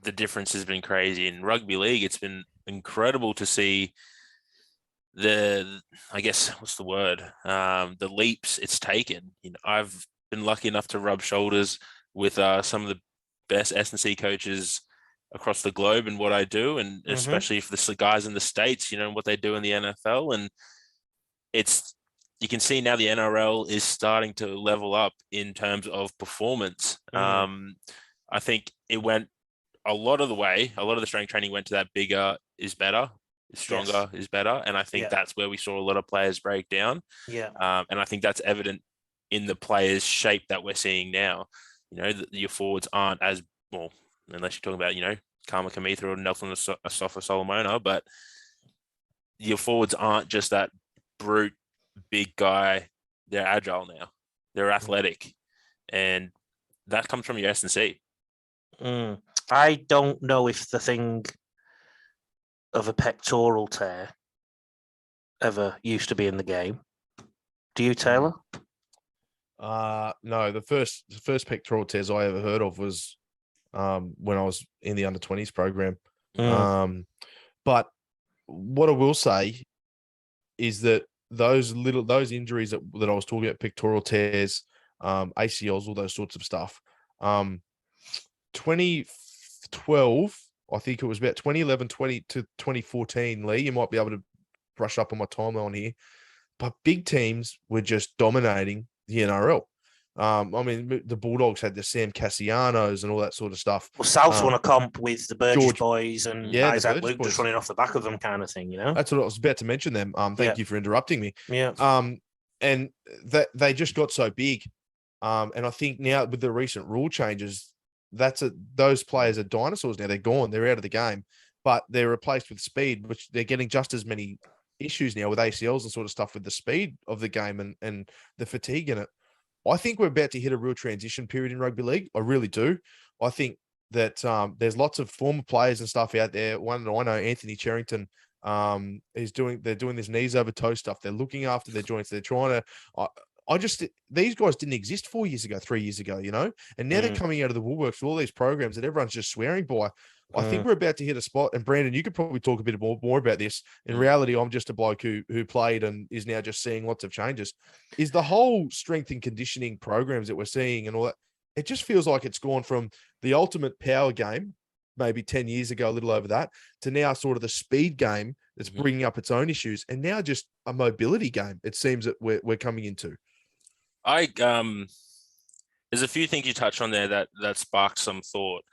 the difference has been crazy. In rugby league, it's been incredible to see the leaps it's taken. I've been lucky enough to rub shoulders with some of the best S&C coaches across the globe and what I do, and especially for the guys in the States, what they do in the NFL. And you can see now the NRL is starting to level up in terms of performance. I think it went a lot of the strength training went to that bigger is better, stronger is better. And I think that's where we saw a lot of players break down. Yeah. And I think that's evident in the players' shape that we're seeing now. Your forwards aren't as well, unless you're talking about, Karma Kamitha or Nelson Asafa Solomona, but your forwards aren't just that brute big guy. They're agile now. They're athletic. And that comes from your S&C. I don't know if the thing of a pectoral tear ever used to be in the game. Do you, Taylor? No, the first pectoral tears I ever heard of was when I was in the under-20s program. But what I will say is that those injuries that I was talking about, pectoral tears, ACLs, all those sorts of stuff, 2012, I think it was about 2011, 20 to 2014, Lee, you might be able to brush up on my timeline here, but big teams were just dominating the NRL. The Bulldogs had the Sam Cassianos and all that sort of stuff. Well, South won a comp with the Burgess boys and Isaac Luke just running off the back of them, kind of thing, That's what I was about to mention them. Thank you for interrupting me. Yeah. And that they just got so big. And I think now with the recent rule changes, those players are dinosaurs now. They're gone. They're out of the game, but they're replaced with speed, which they're getting just as many issues now with ACLs and sort of stuff with the speed of the game and the fatigue in it. I think we're about to hit a real transition period in rugby league. I really do. I think that there's lots of former players and stuff out there. One I know, Anthony Cherrington, they're doing this knees over toe stuff. They're looking after their joints. They're trying to. These guys didn't exist 4 years ago, 3 years ago, and now they're coming out of the woodworks with all these programs that everyone's just swearing by. I think we're about to hit a spot, and Brandon, you could probably talk a bit more about this. In reality, I'm just a bloke who played and is now just seeing lots of changes. Is the whole strength and conditioning programs that we're seeing and all that, it just feels like it's gone from the ultimate power game, maybe 10 years ago, a little over that, to now sort of the speed game that's bringing up its own issues, and now just a mobility game, it seems that we're coming into. There's a few things you touched on there that sparked some thought.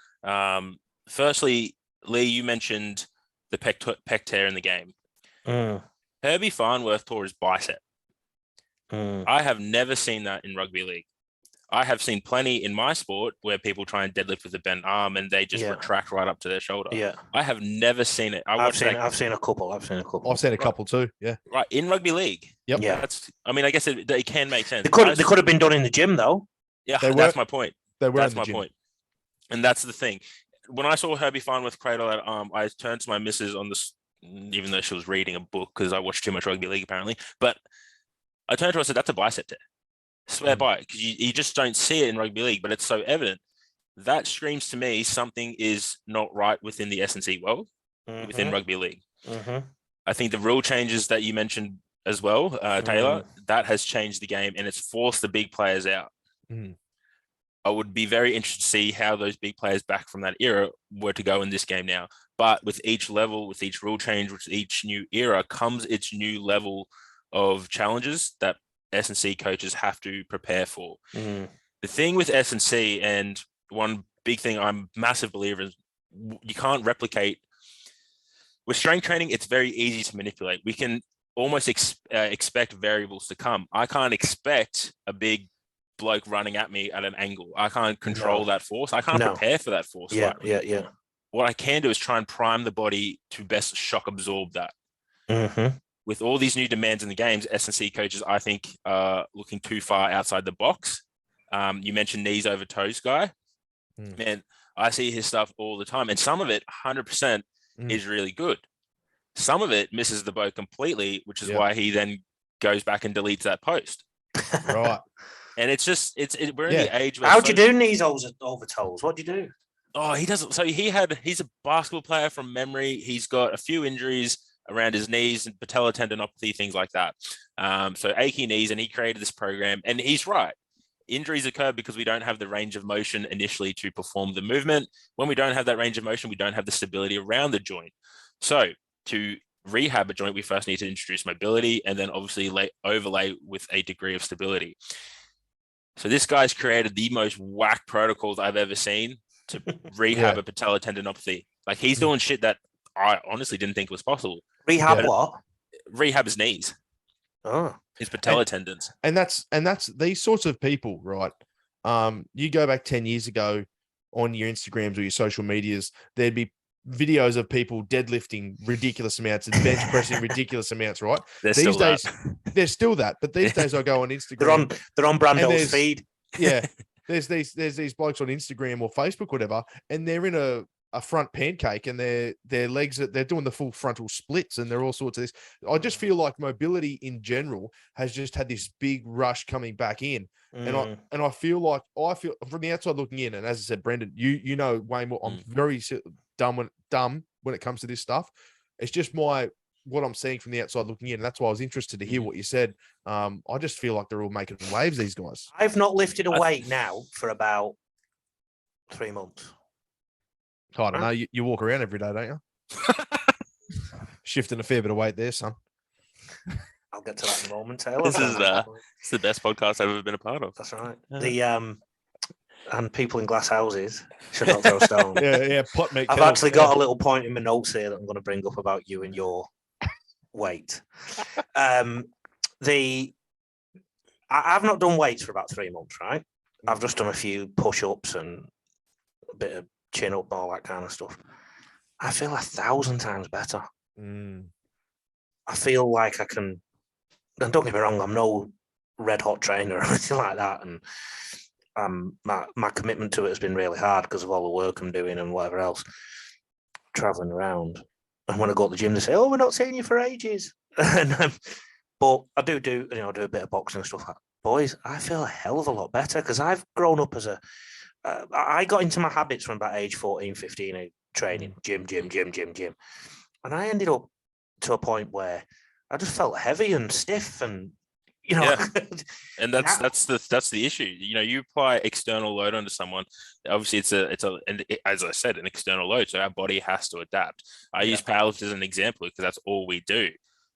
Firstly, Lee, you mentioned the pec tear in the game. Herbie Farnworth tore his bicep. I have never seen that in rugby league. I have seen plenty in my sport where people try and deadlift with a bent arm and they just retract right up to their shoulder. Yeah, I have never seen it. I've seen a couple. I've seen a couple too. Yeah, right in rugby league. Yep. Yeah, I guess it can make sense. They could have been done in the gym though. Yeah, that's my point. That's my point. And that's the thing. When I saw Herbie Farnworth cradle that arm, I turned to my missus on this, even though she was reading a book because I watched too much rugby league apparently. But I turned to her and said, "That's a bicep tear." Swear by it, because you just don't see it in rugby league, but it's so evident. That screams to me something is not right within the S&C world, within rugby league. I think the rule changes that you mentioned as well, Taylor, that has changed the game and it's forced the big players out. I would be very interested to see how those big players back from that era were to go in this game now. But with each level, with each rule change, with each new era comes its new level of challenges that S&C coaches have to prepare for. The thing with S&C, and one big thing I'm a massive believer is, you can't replicate. With strength training, it's very easy to manipulate. We can almost expect variables to come. I can't expect a big bloke running at me at an angle. I can't control that force. I can't prepare for that force. Yeah. What I can do is try and prime the body to best shock absorb that. With all these new demands in the games, S&C coaches, I think, are looking too far outside the box. You mentioned knees over toes guy. Man, I see his stuff all the time. And some of it, 100%, is really good. Some of it misses the boat completely, which is why he then goes back and deletes that post. Right. And it's just, we're in the age where... How'd you do knees over toes? What'd you do? Oh, he doesn't. So he's a basketball player from memory. He's got a few injuries around his knees and patella tendinopathy, things like that. So achy knees, and he created this program. And he's right. Injuries occur because we don't have the range of motion initially to perform the movement. When we don't have that range of motion, we don't have the stability around the joint. So to rehab a joint, we first need to introduce mobility and then obviously overlay with a degree of stability. So this guy's created the most whack protocols I've ever seen to rehab a patella tendinopathy. Like, he's doing shit that I honestly didn't think was possible. Rehab what? Rehab his knees. Oh, his patella tendons. And that's these sorts of people, right? You go back 10 years ago on your Instagrams or your social medias, there'd be videos of people deadlifting ridiculous amounts and bench pressing ridiculous amounts, right? There's still that. But these days I go on Instagram. They're on Brando's feed. Yeah. There's these blokes on Instagram or Facebook, whatever, and they're in a front pancake and their legs, they're doing the full frontal splits and they're all sorts of this. I just feel like mobility in general has just had this big rush coming back in. And I feel from the outside looking in, and as I said, Brendan, you know way more. I'm very dumb when it comes to this stuff. It's just what I'm seeing from the outside looking in. And that's why I was interested to hear what you said. I just feel like they're all making waves, these guys. I've not lifted a weight now for about 3 months. I don't know. You walk around every day, don't you? Shifting a fair bit of weight there, son. I'll get to that in a moment, Taylor. This is it's the best podcast I've ever been a part of. That's right. And people in glass houses should not throw stones. yeah. Pot meat. I've actually got a little point in my notes here that I'm going to bring up about you and your weight. I've not done weights for about 3 months, right? I've just done a few push-ups and a bit of chin up, all that kind of stuff. I feel 1,000 times better. I feel like I can, and don't get me wrong, I'm no red hot trainer or anything like that. And my commitment to it has been really hard because of all the work I'm doing and whatever else, traveling around. And when I go to the gym, they say, "Oh, we're not seeing you for ages." But I do a bit of boxing and stuff. Boys, I feel a hell of a lot better because I've grown up as I got into my habits from about age 14, 15, training, gym. And I ended up to a point where I just felt heavy and stiff and, Yeah. And that's the issue. You apply external load onto someone. Obviously, as I said, an external load. So our body has to adapt. I use powerlift as an example because that's all we do.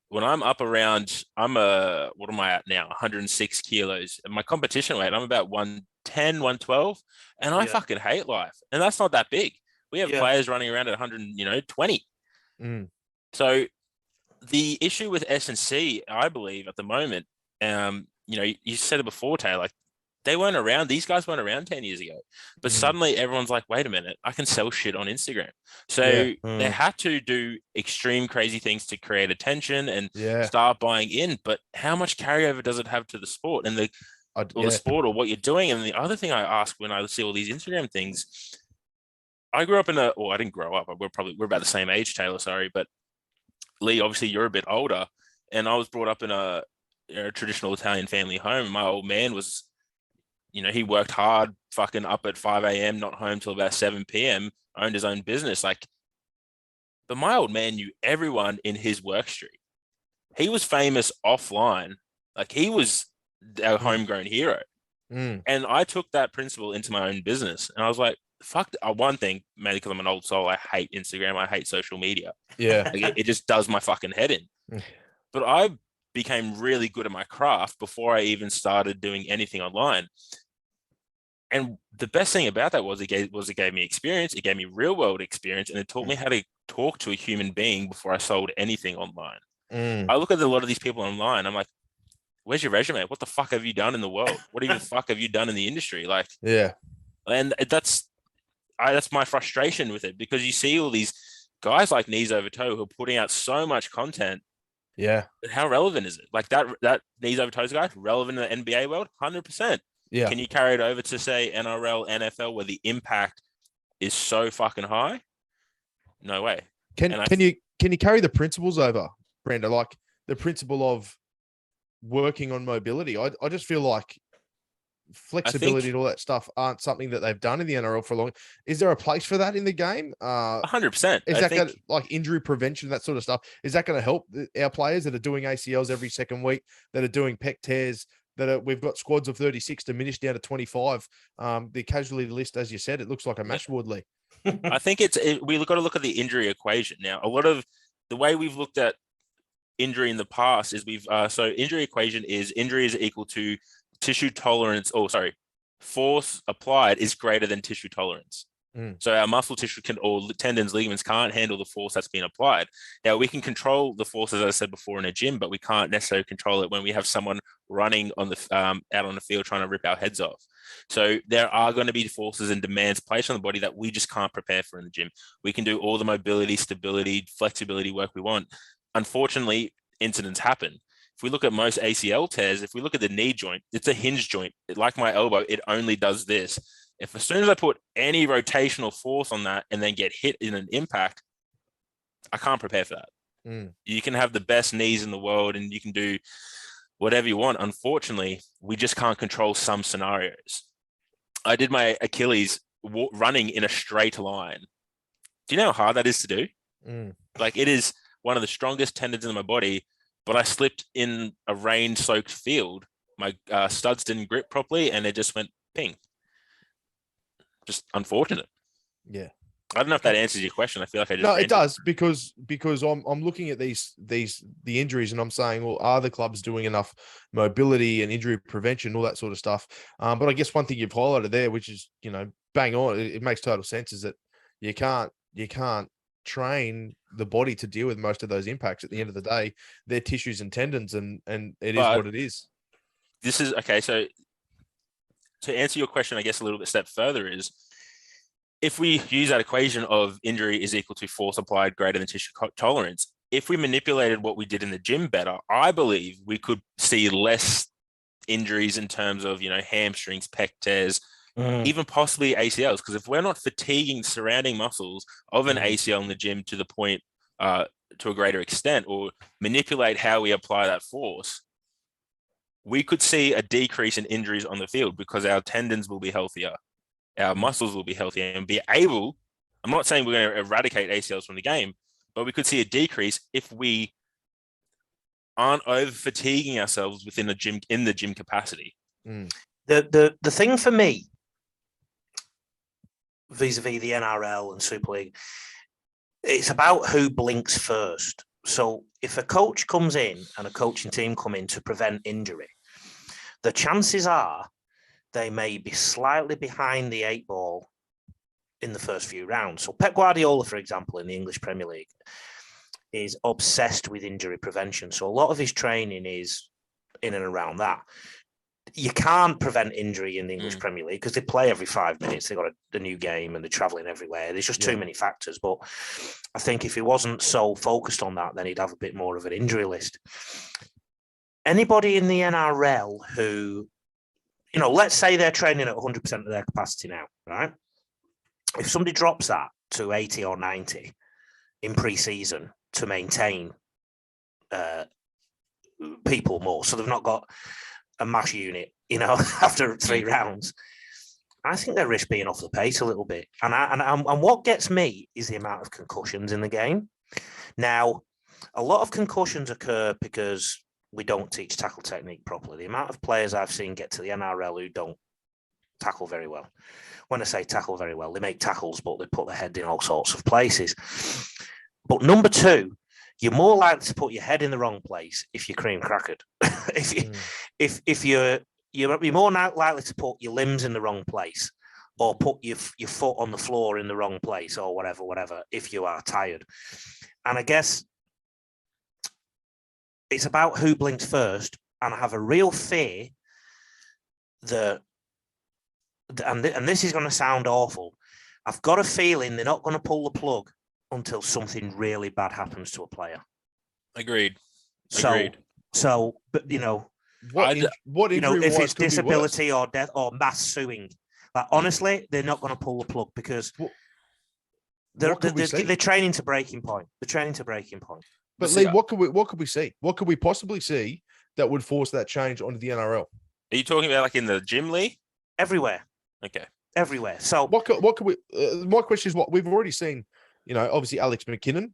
When I'm up around, what am I at now? 106 kilos. And my competition weight, I'm about 110, 112. And I fucking hate life. And that's not that big. We have players running around at 120. So the issue with S&C, I believe, at the moment, you said it before, Taylor, like they weren't around. These guys weren't around 10 years ago, but suddenly everyone's like, wait a minute, I can sell shit on Instagram. So they had to do extreme crazy things to create attention and start buying in. But how much carryover does it have to the sport and the sport or what you're doing? And the other thing I ask when I see all these Instagram things, I grew up I didn't grow up. We're about the same age, Taylor, sorry. But Lee, obviously you're a bit older, and I was brought up in a traditional Italian family home. My old man was, he worked hard, fucking up at 5 a.m., not home till about 7 p.m., owned his own business. But my old man knew everyone in his work street. He was famous offline. Like he was our homegrown hero. And I took that principle into my own business. And I was like, fuck, one thing, maybe because I'm an old soul, I hate Instagram. I hate social media. Yeah. It just does my fucking head in. But I became really good at my craft before I even started doing anything online. And the best thing about that was it gave me experience. It gave me real world experience, and it taught me how to talk to a human being before I sold anything online. I look at a lot of these people online. I'm like, where's your resume? What the fuck have you done in the world? What the fuck have you done in the industry? And that's my frustration with it, because you see all these guys like Knees Over Toe who are putting out so much content. Yeah. But how relevant is it? Like that Knees Over Toes guy, relevant in the NBA world? 100%. Yeah. Can you carry it over to, say, NRL, NFL, where the impact is so fucking high? No way. Can you carry the principles over, Brenda? Like the principle of working on mobility. I just feel like flexibility and all that stuff aren't something that they've done in the NRL for long. Is there a place for that in the game? 100%. Is that going to, like injury prevention, that sort of stuff? Is that going to help our players that are doing ACLs every second week, that are doing pec tears, we've got squads of 36 diminished down to 25? The casualty list, as you said, it looks like a match board, Lee. I think we've got to look at the injury equation now. A lot of the way we've looked at injury in the past is so injury equation is injury is equal to tissue tolerance, force applied is greater than tissue tolerance. So our muscle tissue or tendons, ligaments can't handle the force that's been applied. Now we can control the force, as I said before, in a gym, but we can't necessarily control it when we have someone running on out on the field trying to rip our heads off. So there are going to be forces and demands placed on the body that we just can't prepare for in the gym. We can do all the mobility, stability, flexibility work we want. Unfortunately, incidents happen. If we look at most ACL tears, if we look at the knee joint, it's a hinge joint. Like my elbow, it only does this. If as soon as I put any rotational force on that and then get hit in an impact, I can't prepare for that. You can have the best knees in the world and you can do whatever you want. Unfortunately, we just can't control some scenarios. I did my Achilles running in a straight line. Do you know how hard that is to do? Like it is one of the strongest tendons in my body, but I slipped in a rain-soaked field. My studs didn't grip properly and it just went ping. Just unfortunate. Yeah. I don't know if that answers your question. I feel like I just no, it does because I'm looking at the injuries and I'm saying, well, are the clubs doing enough mobility and injury prevention, all that sort of stuff? But I guess one thing you've highlighted there, which is bang on, it makes total sense, is that you can't train the body to deal with most of those impacts. At the end of the day, they're tissues and tendons, and it is what it is. This is okay. So to answer your question, I guess a little bit step further is if we use that equation of injury is equal to force applied greater than tissue tolerance, if we manipulated what we did in the gym better, I believe we could see less injuries in terms of, hamstrings, pec tears, even possibly ACLs. Because if we're not fatiguing surrounding muscles of an ACL in the gym to the point, to a greater extent, or manipulate how we apply that force, we could see a decrease in injuries on the field because our tendons will be healthier, our muscles will be healthier, and be able, I'm not saying we're going to eradicate ACLs from the game, but we could see a decrease if we aren't over fatiguing ourselves within the gym, in the gym capacity. The thing for me, vis-a-vis the NRL and Super League, it's about who blinks first. So if a coach comes in and a coaching team come in to prevent injury, the chances are they may be slightly behind the 8 ball in the first few rounds. So Pep Guardiola, for example, in the English Premier League, is obsessed with injury prevention. So a lot of his training is in and around that. You can't prevent injury in the English Premier League because they play every 5 minutes. They've got a new game and they're traveling everywhere. There's just too many factors. But I think if he wasn't so focused on that, then he'd have a bit more of an injury list. Anybody in the NRL who, let's say they're training at 100% of their capacity now, right? If somebody drops that to 80 or 90 in pre-season to maintain people more, so they've not got a mash unit, after 3 rounds, I think they risk being off the pace a little bit. And what gets me is the amount of concussions in the game. Now, a lot of concussions occur because we don't teach tackle technique properly. The amount of players I've seen get to the NRL who don't tackle very well. When I say tackle very well, they make tackles, but they put their head in all sorts of places. But number 2, you're more likely to put your head in the wrong place if you're cream crackered. if you're more likely to put your limbs in the wrong place, or put your foot on the floor in the wrong place, or whatever, if you are tired. And I guess it's about who blinks first. And I have a real fear that, and this is going to sound awful, I've got a feeling they're not going to pull the plug until something really bad happens to a player. Agreed. So, but what injury if it's disability or death or mass suing, honestly, they're not going to pull the plug because they're training to breaking point. They're training to breaking point. But Lee, what could we see? What could we possibly see that would force that change onto the NRL? Are you talking about like in the gym, Lee? Everywhere. Okay. Everywhere. So what could we? My question is, what we've already seen. Obviously Alex McKinnon.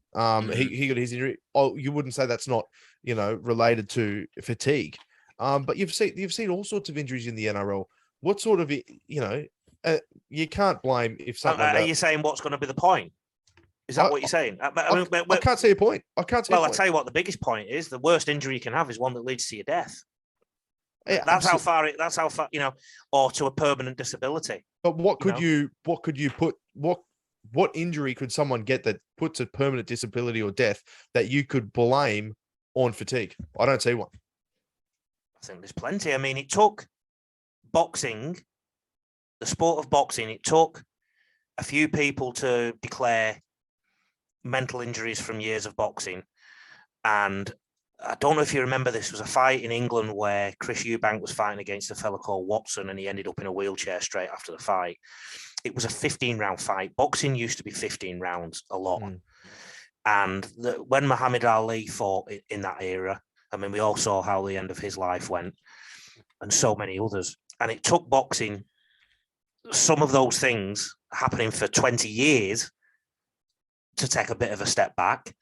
He got his injury. Oh, you wouldn't say that's not related to fatigue. But you've seen all sorts of injuries in the NRL. What sort of you can't blame if something. Are you saying what's going to be the point? Is that what you're saying? I can't see a point. I can't see. Well, I'll tell you what the biggest point is. The worst injury you can have is one that leads to your death. Yeah, that's how far. Or to a permanent disability. But what could you put? What injury could someone get that puts a permanent disability or death that you could blame on fatigue? I don't see one. I think there's plenty. I mean, it took boxing, the sport of boxing, it took a few people to declare mental injuries from years of boxing. And I don't know if you remember, this was a fight in England where Chris Eubank was fighting against a fella called Watson, and he ended up in a wheelchair straight after the fight. It was a 15-round fight. Boxing used to be 15 rounds a lot. And when Muhammad Ali fought in that era, I mean, we all saw how the end of his life went, and so many others. And it took boxing, some of those things happening for 20 years, to take a bit of a step back.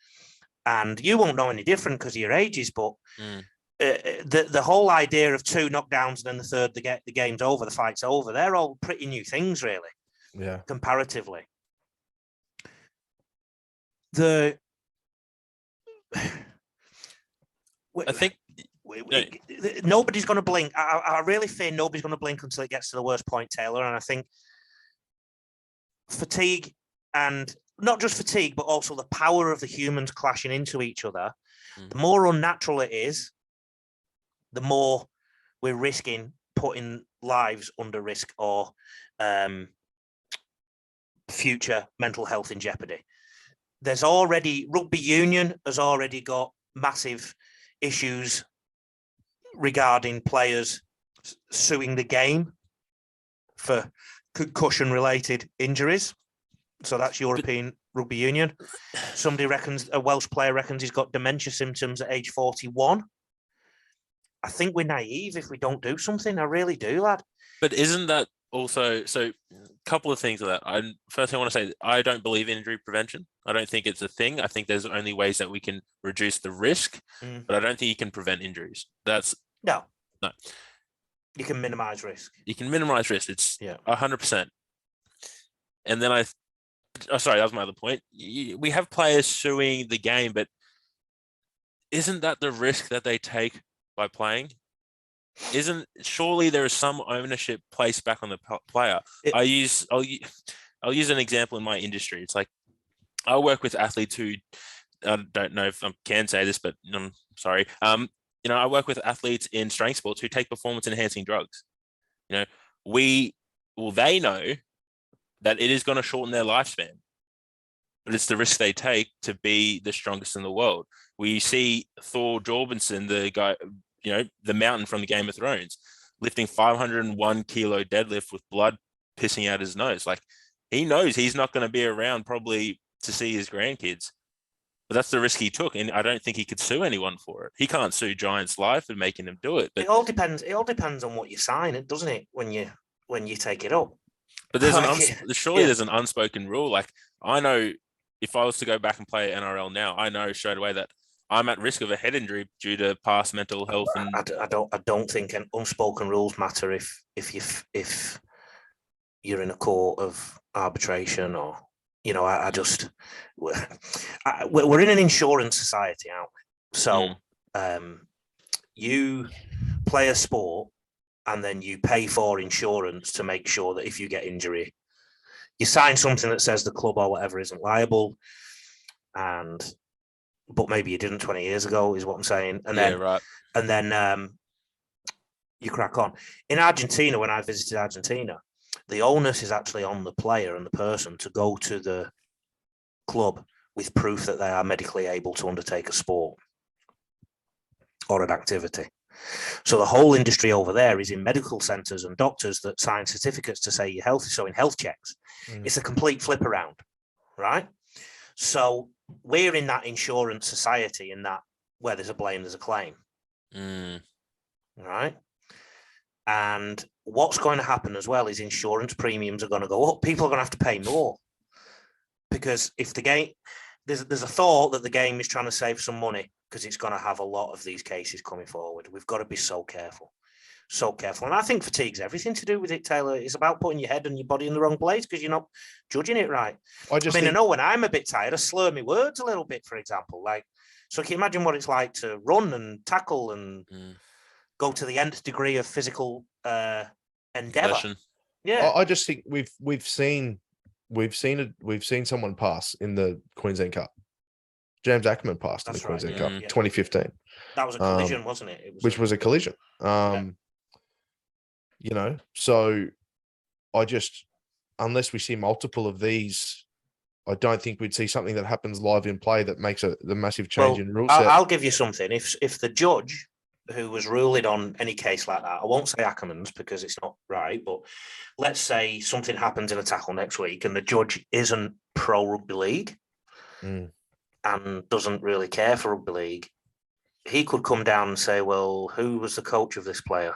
And you won't know any different because of your ages, but the whole idea of 2 knockdowns and then the third, the game's over, the fight's over, they're all pretty new things, really. Yeah. Comparatively. I think nobody's going to blink. I really fear nobody's going to blink until it gets to the worst point, Taylor. And I think fatigue, and not just fatigue, but also the power of the humans clashing into each other, the more unnatural it is, the more we're risking putting lives under risk or future mental health in jeopardy. There's already, rugby union has already got massive issues regarding players suing the game for concussion-related injuries. So that's European Rugby Union. Somebody reckons, a Welsh player reckons he's got dementia symptoms at age 41. I think we're naive if we don't do something. I really do, lad. But isn't that also, so a couple of things of that. First, I want to say I don't believe in injury prevention. I don't think it's a thing. I think there's only ways that we can reduce the risk, but I don't think you can prevent injuries. No. You can minimize risk. You can minimize risk. It's 100%. And then sorry, that was my other point. We have players suing the game, but isn't that the risk that they take by playing? Surely there is some ownership placed back on the player. I'll use an example in my industry. It's like I work with athletes who, I don't know if I can say this, but I'm sorry. I work with athletes in strength sports who take performance enhancing drugs. They know that it is going to shorten their lifespan, but it's the risk they take to be the strongest in the world. We see Thor Jorgensen, the guy, the mountain from the Game of Thrones, lifting 501 kilo deadlift with blood pissing out his nose. Like, he knows he's not going to be around probably to see his grandkids, but that's the risk he took. And I don't think he could sue anyone for it. He can't sue Giants Life for making him do it. But it all depends on what you sign, doesn't it? When you take it up. But there's there's an unspoken rule. Like, I know if I was to go back and play NRL now, I know straight away that I'm at risk of a head injury due to past mental health. And I don't think unspoken rules matter if you're in a court of arbitration or we're in an insurance society now. So you play a sport and then you pay for insurance to make sure that if you get injury, you sign something that says the club or whatever isn't liable. But maybe you didn't 20 years ago, is what I'm saying. And then you crack on. In Argentina, when I visited Argentina, the onus is actually on the player and the person to go to the club with proof that they are medically able to undertake a sport or an activity. So the whole industry over there is in medical centres and doctors that sign certificates to say you're healthy, so in health checks. It's a complete flip around, right? So we're in that insurance society, in that where there's a blame, there's a claim. Right? And what's going to happen as well is insurance premiums are going to go up. People are going to have to pay more. Because if the game, there's a thought that the game is trying to save some money because it's going to have a lot of these cases coming forward. We've got to be so careful. So careful. And I think fatigue's everything to do with it, Taylor. It's about putting your head and your body in the wrong place because you're not judging it right. I know when I'm a bit tired, I slur my words a little bit, for example. So can you imagine what it's like to run and tackle and go to the nth degree of physical endeavor? Yeah. I just think we've seen someone pass in the Queensland Cup. James Ackerman passed in the Queensland Cup, 2015. That was a collision, wasn't it? Which was a collision. So unless we see multiple of these, I don't think we'd see something that happens live in play that makes the massive change in rule set. I'll give you something. If the judge who was ruling on any case like that, I won't say Ackerman's because it's not right, but let's say something happens in a tackle next week and the judge isn't pro rugby league and doesn't really care for rugby league, he could come down and say, well, who was the coach of this player?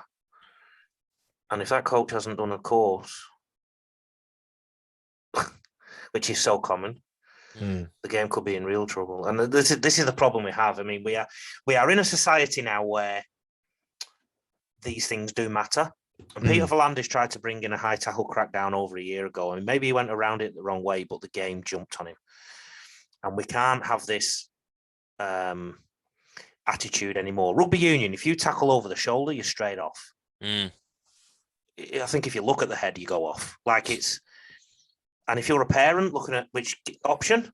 And if that coach hasn't done a course, which is so common, the game could be in real trouble. And this is the problem we have. I mean, we are in a society now where these things do matter. And Peter V'landys tried to bring in a high tackle crackdown over a year ago. I mean, maybe he went around it the wrong way, but the game jumped on him. And we can't have this attitude anymore. Rugby union, if you tackle over the shoulder, you're straight off. I think if you look at the head, you go off. And if you're a parent looking at which option,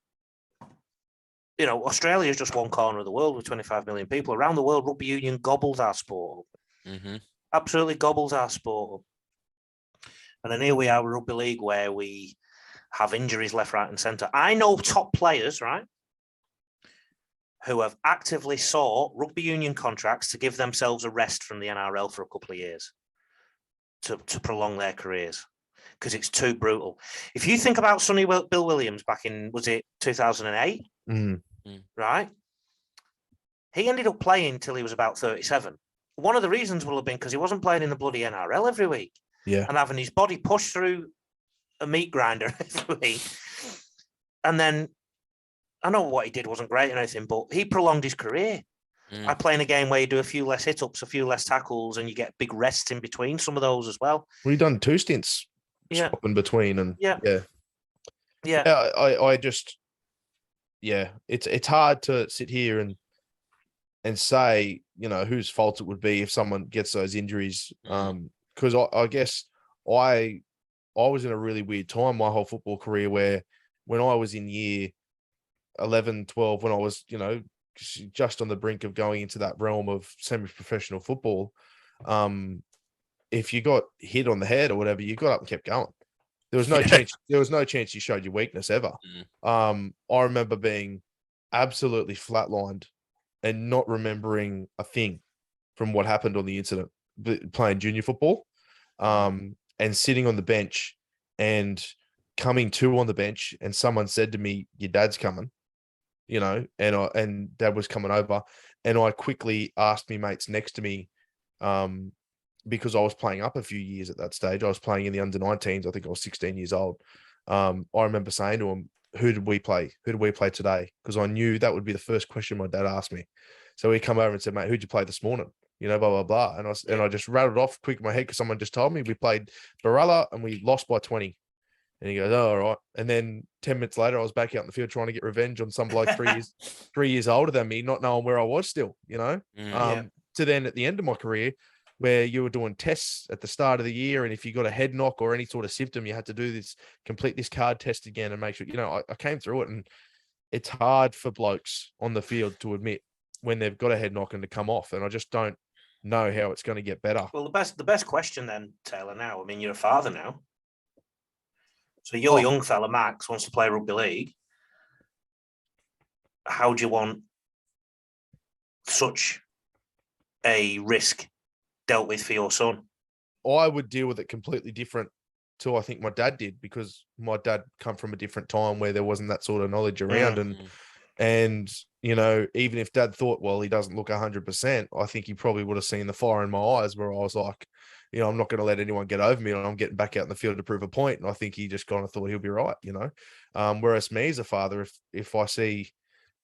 Australia is just one corner of the world with 25 million people. Around the world, rugby union gobbles our sport up. Absolutely gobbles our sport up. And then here we are with rugby league, where we have injuries left, right, and centre. I know top players, right, who have actively sought rugby union contracts to give themselves a rest from the NRL for a couple of years to prolong their careers because it's too brutal. If you think about Sonny Bill Williams back in, was it 2008? Right? He ended up playing till he was about 37. One of the reasons will have been because he wasn't playing in the bloody NRL every week. Yeah. And having his body pushed through a meat grinder every week. And then, I know what he did wasn't great or anything, but he prolonged his career. I play in a game where you do a few less hit-ups, a few less tackles, and you get big rests in between some of those as well. We've done 2 stints in between. And I just, it's hard to sit here and say, you know, whose fault it would be if someone gets those injuries. Because I guess I was in a really weird time my whole football career where when I was in year 11, 12, when I was, you know, just on the brink of going into that realm of semi-professional football, if you got hit on the head or whatever, you got up and kept going. There was no chance. There was no chance you showed your weakness ever. I remember being absolutely flatlined and not remembering a thing from what happened on the incident, playing junior football, and sitting on the bench and coming to on the bench, and someone said to me, "Your dad's coming," you know, and Dad was coming over, and I quickly asked me mates next to me, because I was playing up a few years at that stage. I was playing in the under-19s. I think I was 16 years old. I remember saying to him, who did we play? Who did we play today? Because I knew that would be the first question my dad asked me. So he come over and said, "Mate, who'd you play this morning?" You know, blah, blah, blah. And I just rattled off quick in my head because someone just told me we played Barella and we lost by 20. And he goes, "Oh, all right." And then 10 minutes later, I was back out in the field trying to get revenge on some bloke 3 years older than me, not knowing where I was still, you know. To then at the end of my career, where you were doing tests at the start of the year, and if you got a head knock or any sort of symptom, you had to do this, complete this card test again and make sure, you know, I came through it. And it's hard for blokes on the field to admit when they've got a head knock and to come off. And I just don't know how it's going to get better. Well, the best question then, Taylor, now, I mean, you're a father now. So your young fella, Max, wants to play rugby league. How do you want such a risk dealt with for your son? I would deal with it completely different to I think my dad did, because my dad come from a different time where there wasn't that sort of knowledge around. And you know, even if Dad thought, well, he doesn't look 100%, I think he probably would have seen the fire in my eyes where I was like, you know, I'm not going to let anyone get over me, and I'm getting back out in the field to prove a point. And I think he just kind of thought he'll be right, you know. Whereas me as a father, if I see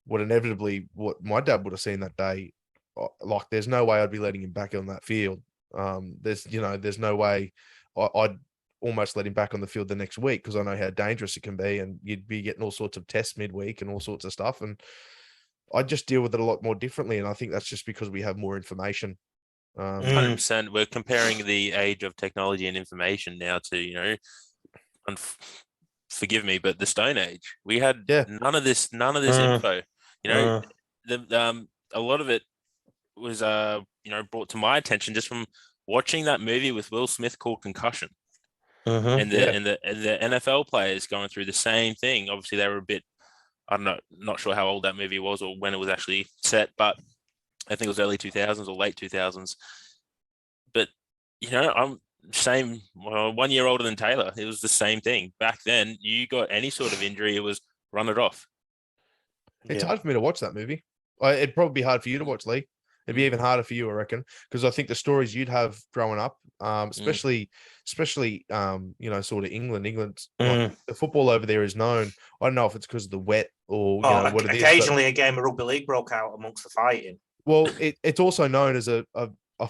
what my dad would have seen that day, like there's no way I'd be letting him back on that field. There's no way I'd almost let him back on the field the next week, because I know how dangerous it can be, and you'd be getting all sorts of tests midweek and all sorts of stuff. And I just deal with it a lot more differently. And I think that's just because we have more information. 100%. We're comparing the age of technology and information now to, you know, forgive me, but the Stone Age. We had none of this info. You know, a lot of it was brought to my attention just from watching that movie with Will Smith called Concussion. And the NFL players going through the same thing. Obviously, they were a bit, I don't know, not sure how old that movie was or when it was actually set, but I think it was early 2000s or late 2000s. But, you know, I'm 1 year older than Taylor. It was the same thing. Back then, you got any sort of injury, it was run it off. It's hard for me to watch that movie. It'd probably be hard for you to watch, Lee. It'd be even harder for you, I reckon, because I think the stories you'd have growing up, especially sort of England, like, the football over there is known. I don't know if it's because of the wet or what it is. Occasionally, a game of rugby league broke out amongst the fighting. Well, it's also known as a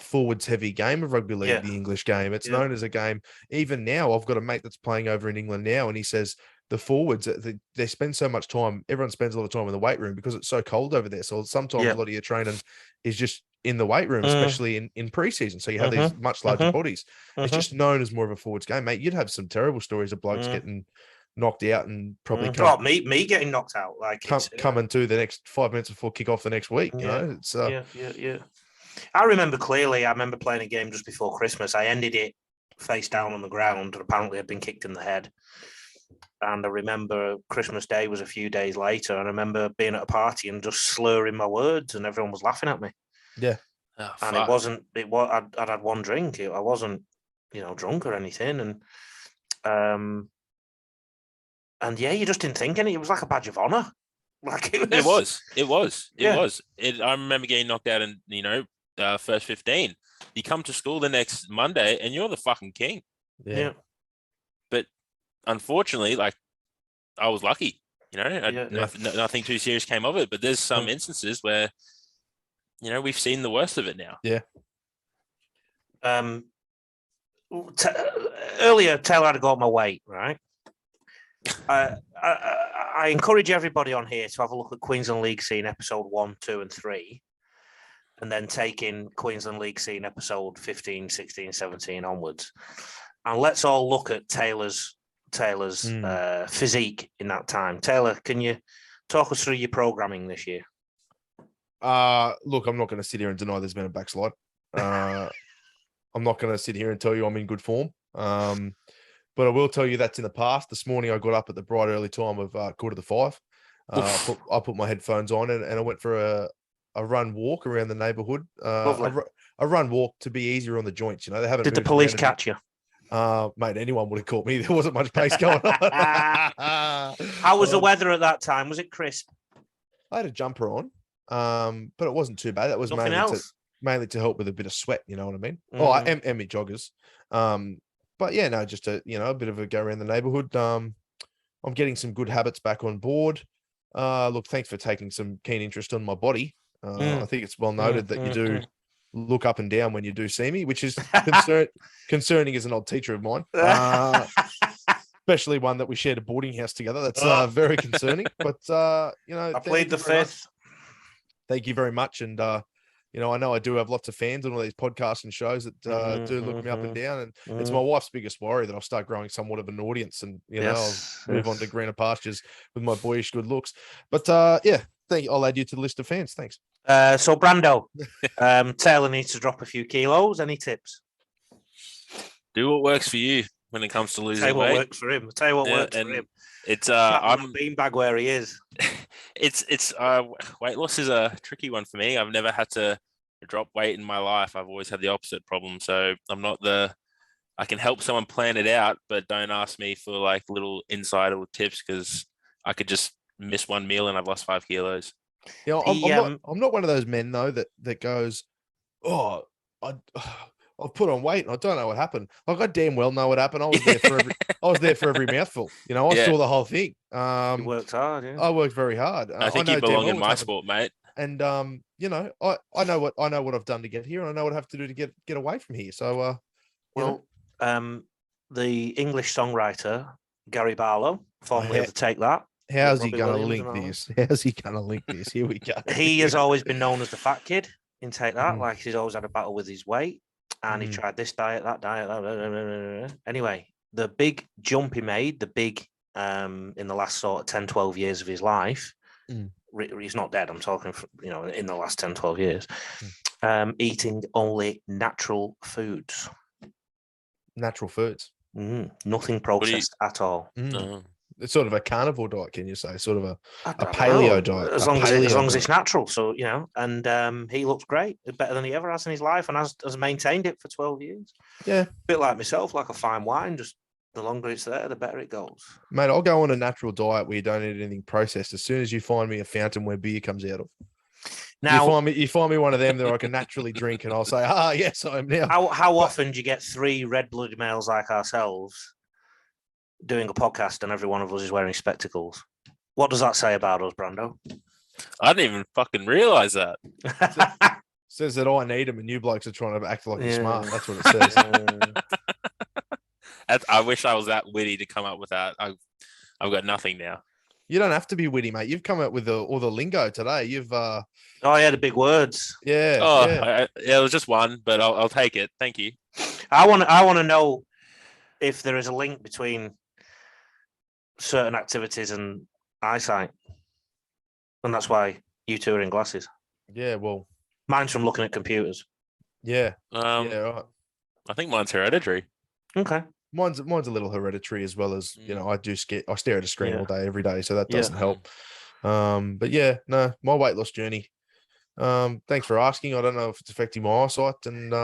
forwards heavy game of rugby league, the English game. It's known as a game. Even now, I've got a mate that's playing over in England now, and he says the forwards, they spend so much time. Everyone spends a lot of time in the weight room because it's so cold over there. So sometimes a lot of your training is just in the weight room, especially in preseason. So you have these much larger bodies. It's just known as more of a forwards game, mate. You'd have some terrible stories of blokes getting knocked out and probably me getting knocked out, like coming to the next 5 minutes before kick off the next week. You know, it's I remember clearly. I remember playing a game just before Christmas. I ended it face down on the ground, and apparently I'd been kicked in the head. And I remember Christmas Day was a few days later. And I remember being at a party and just slurring my words, and everyone was laughing at me. Yeah. Oh, And it wasn't. I'd had one drink. I wasn't, drunk or anything. And yeah, you just didn't think any. It was like a badge of honor. Like it was. I remember getting knocked out in first 15. You come to school the next Monday and you're the fucking king. Yeah. But unfortunately, like, I was lucky. Nothing too serious came of it. But there's some instances where, we've seen the worst of it now. Yeah. Earlier, Taylor had to go up my weight, right? I encourage everybody on here to have a look at Queensland League Scene episode 1, 2, and 3, and then take in Queensland League Scene episode 15, 16, 17 onwards. And let's all look at Taylor's physique in that time. Taylor, can you talk us through your programming this year? Look, I'm not going to sit here and deny there's been a backslide. I'm not going to sit here and tell you I'm in good form. But I will tell you that's in the past. This morning I got up at the bright early time of 4:45. I put my headphones on and I went for a run walk around the neighbourhood. A run walk to be easier on the joints. They haven't. Did the police catch you? Mate, anyone would have caught me. There wasn't much pace going on. How was the weather at that time? Was it crisp? I had a jumper on, but it wasn't too bad. That was mainly to help with a bit of sweat. You know what I mean? And me joggers. But yeah, no, just a bit of a go around the neighbourhood. I'm getting some good habits back on board. Look, thanks for taking some keen interest on my body. I think it's well noted that you do look up and down when you do see me, which is concerning as an old teacher of mine, especially one that we shared a boarding house together. That's very concerning. But I played the fifth. Thank you very much, and I know I do have lots of fans on all these podcasts and shows that do look me up and down, and it's my wife's biggest worry that I'll start growing somewhat of an audience, and I'll move on to greener pastures with my boyish good looks. But I'll add you to the list of fans. Thanks. So Brando, Taylor needs to drop a few kilos. Any tips? Do what works for you when it comes to losing weight. What works for him. Tell you what works for him. It's I'm a beanbag where he is. It's weight loss is a tricky one for me. I've never had to drop weight in my life. I've always had the opposite problem. So I'm not I can help someone plan it out, but don't ask me for like little insider tips because I could just miss one meal and I've lost 5 kilos. I'm not one of those men though that goes, I've put on weight and I don't know what happened. Like I damn well know what happened. I was there for every mouthful. I saw the whole thing. You worked hard. Yeah. I worked very hard. I think you belong in my sport, mate. And I know what I've done to get here, and I know what I have to do to get away from here. So, the English songwriter Gary Barlow, formerly of the Take That. How's he going to link this? How's he going to link this? Here we go. He has always been known as the fat kid in Take That. Like he's always had a battle with his weight, and he tried this diet, that diet. Anyway, the big jump he made, in the last sort of 10, 12 years of his life. He's not dead. I'm talking, in the last 10, 12 years, eating only natural foods. Natural foods. Nothing processed at all. It's sort of a carnivore diet, can you say? Sort of a paleo diet. As long as it's natural. So, and he looks great. Better than he ever has in his life and has maintained it for 12 years. Yeah. A bit like myself, like a fine wine, just the longer it's there, the better it goes. Mate, I'll go on a natural diet where you don't eat anything processed as soon as you find me a fountain where beer comes out of. Now, you find me one of them that I can naturally drink and I'll say, yes, I am now. How often do you get 3 red-blooded males like ourselves doing a podcast and every one of us is wearing spectacles? What does that say about us, Brando? I didn't even fucking realise that. Says that I need them and you blokes are trying to act like you're smart. That's what it says. I wish I was that witty to come up with that. I've got nothing now. You don't have to be witty, mate. You've come up with all the lingo today. You've oh, yeah, the big words. Yeah. Oh, yeah. It was just one, but I'll take it. Thank you. I want to know if there is a link between certain activities and eyesight, and that's why you two are in glasses. Yeah, well, mine's from looking at computers. Yeah. Yeah, right. I think mine's hereditary. Okay. Mine's a little hereditary as well as, I stare at a screen all day, every day. So that doesn't help. But yeah, no, my weight loss journey. Thanks for asking. I don't know if it's affecting my eyesight, and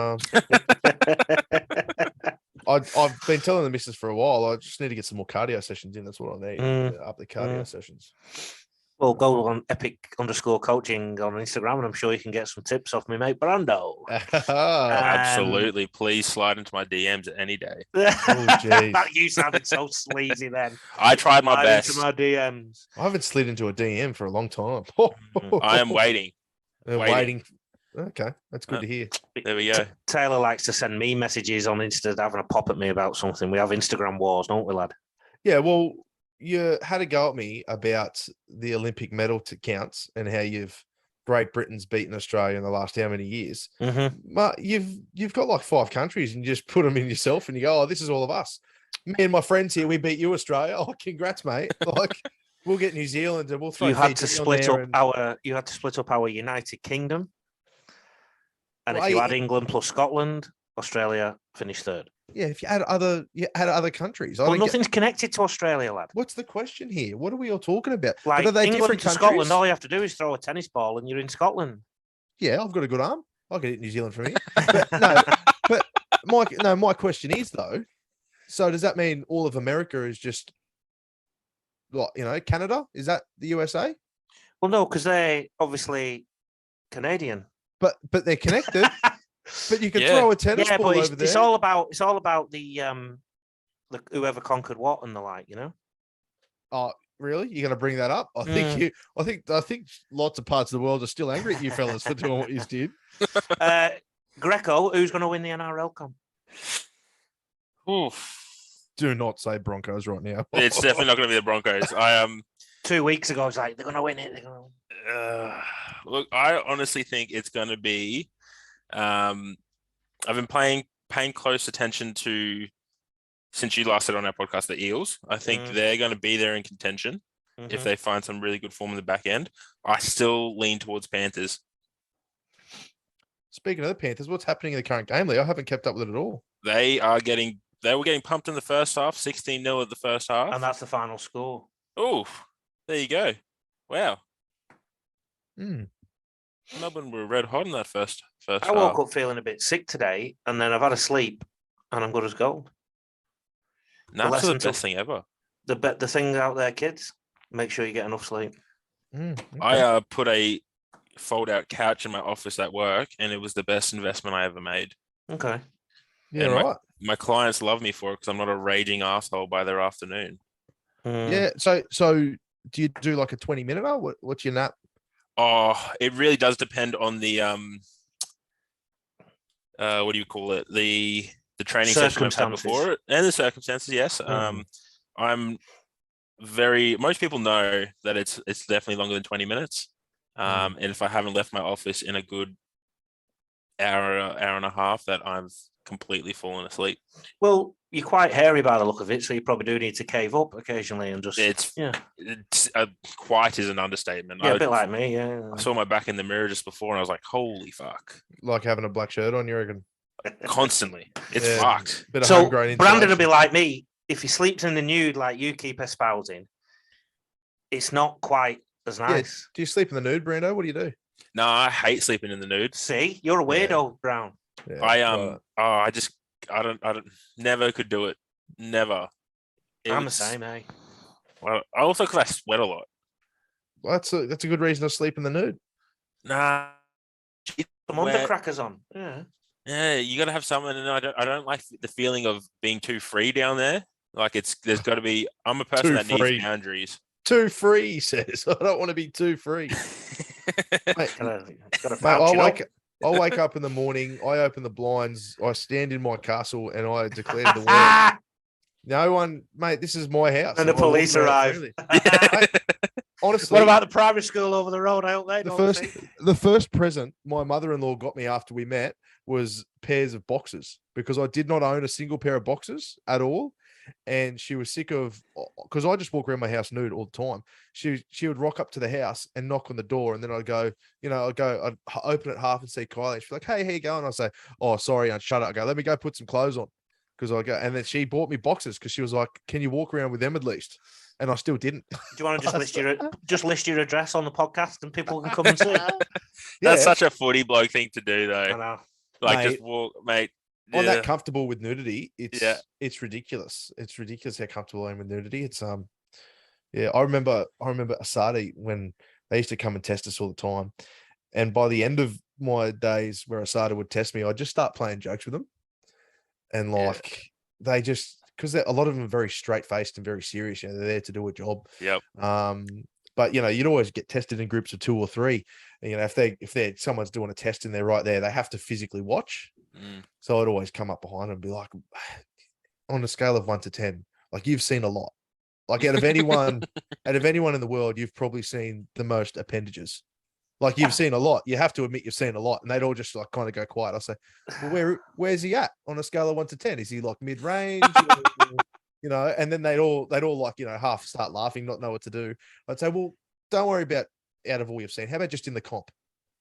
I've been telling the missus for a while. I just need to get some more cardio sessions in. That's what I need. Up the cardio sessions. Well, go on epic_coaching on Instagram, and I'm sure you can get some tips off me, mate Brando. Absolutely. Please slide into my DMs any day. Oh, you sounded so sleazy then. I tried my best. Into my DMs. I haven't slid into a DM for a long time. I am waiting. Waiting. Okay, that's good to hear. There we go. Taylor likes to send me messages on Insta having a pop at me about something. We have Instagram wars, don't we, lad? Yeah, well, you had a go at me about the Olympic medal counts and how Great Britain's beaten Australia in the last how many years. But you've got like 5 countries and you just put them in yourself and you go, oh, this is all of us. Me and my friends here, we beat you, Australia. Oh, congrats, mate. Like, we'll get New Zealand and we'll throw. You had to split up our United Kingdom. And if you add England plus Scotland, Australia finished 3rd. Yeah, if you add other countries. Well, nothing's connected to Australia, lad. What's the question here? What are we all talking about? Like, are they England different to countries? Scotland, all you have to do is throw a tennis ball and you're in Scotland. Yeah, I've got a good arm. I'll get it in New Zealand from here. My question is though, so does that mean all of America is just like, Canada? Is that the USA? Well, no, because they're obviously Canadian. But they're connected. But you can throw a tennis ball over there. It's all about the whoever conquered what and the like, Oh, really? You're going to bring that up? I think lots of parts of the world are still angry at you fellas for doing what you did. Greco, who's going to win the NRL comp? Oof. Do not say Broncos right now. It's definitely not going to be the Broncos. 2 weeks ago, I was like, they're going to win it. Look, I honestly think it's going to be. I've been paying close attention to, since you last said on our podcast, the Eels. I think they're going to be there in contention if they find some really good form in the back end. I still lean towards Panthers. Speaking of the Panthers, what's happening in the current game, Lee? I haven't kept up with it at all. They were getting pumped in the first half, 16-0 at the first half. And that's the final score. Oh, there you go. Wow. Melbourne were red hot in that first half. I woke up feeling a bit sick today, and then I've had a sleep, and I'm good as gold. That's the best thing ever. The thing out there, kids, make sure you get enough sleep. Okay. I put a fold-out couch in my office at work, and it was the best investment I ever made. Okay. Yeah, and right. My clients love me for it because I'm not a raging asshole by their afternoon. Yeah. So do you do like a 20-minute? What's your nap? Oh, it really does depend on the what do you call it? The training session I've had before it and the circumstances. Yes. Most people know that it's definitely longer than 20 minutes. And if I haven't left my office in a good hour and a half, that I've completely fallen asleep. Well, you're quite hairy by the look of it, so you probably do need to cave up occasionally and just. It's quite is an understatement. Yeah, a bit like me. Yeah, I saw my back in the mirror just before, and I was like, "Holy fuck!" Like having a black shirt on, you reckon? Constantly, it's fucked. So Brandon will be like me. If he sleeps in the nude, like you keep espousing, it's not quite as nice. Yeah. Do you sleep in the nude, Brando? What do you do? No, I hate sleeping in the nude. See, you're a weirdo, Brown. Yeah, I don't never could do it. Never. I'm the same, eh? Well, also because I sweat a lot. Well, that's a good reason to sleep in the nude. Nah. Some undercrackers on. Yeah, you got to have someone, and I don't like the feeling of being too free down there. Like there's got to be. I'm a person that needs boundaries. Too free, he says. I don't want to be too free. Mate, I'll wake up in the morning. I open the blinds. I stand in my castle, and I declare the word. No one, mate. This is my house. And the police arrive. Mate, honestly, what about the primary school over the road? I hope they the first present my mother-in-law got me after we met was pairs of boxers because I did not own a single pair of boxers at all. And she was sick of, because I just walk around my house nude all the time. She would rock up to the house and knock on the door, and then I'd go, I'd open it half and see Kylie. She'd be like, "Hey, how you going?" I'd say, "Oh, sorry," I'd shut it. I go, "Let me go put some clothes on." because I go, and then she bought me boxes because she was like, "Can you walk around with them at least?" And I still didn't. Do you want to just list your address on the podcast and people can come and see? That's such a footy bloke thing to do, though. I know. Like, Mate, just walk, mate. I'm that comfortable with nudity. It's ridiculous. It's ridiculous how comfortable I am with nudity. It's I remember Asadi when they used to come and test us all the time. And by the end of my days where Asada would test me, I'd just start playing jokes with them. And like they just, because a lot of them are very straight faced and very serious. You know, they're there to do a job. Yep. But you know, you'd always get tested in groups of 2 or 3. And, you know, if someone's doing a test and they're right there, they have to physically watch. So I'd always come up behind them and be like, on a scale of 1 to 10, like you've seen a lot. Like out of anyone in the world, you've probably seen the most appendages. Like you've seen a lot. You have to admit you've seen a lot. And they'd all just like kind of go quiet. I'll say, well, where's he at on a scale of 1 to 10? Is he like mid-range? You know, and then they'd all like, you know, half start laughing, not know what to do. I'd say, well, don't worry about out of all you've seen. How about just in the comp?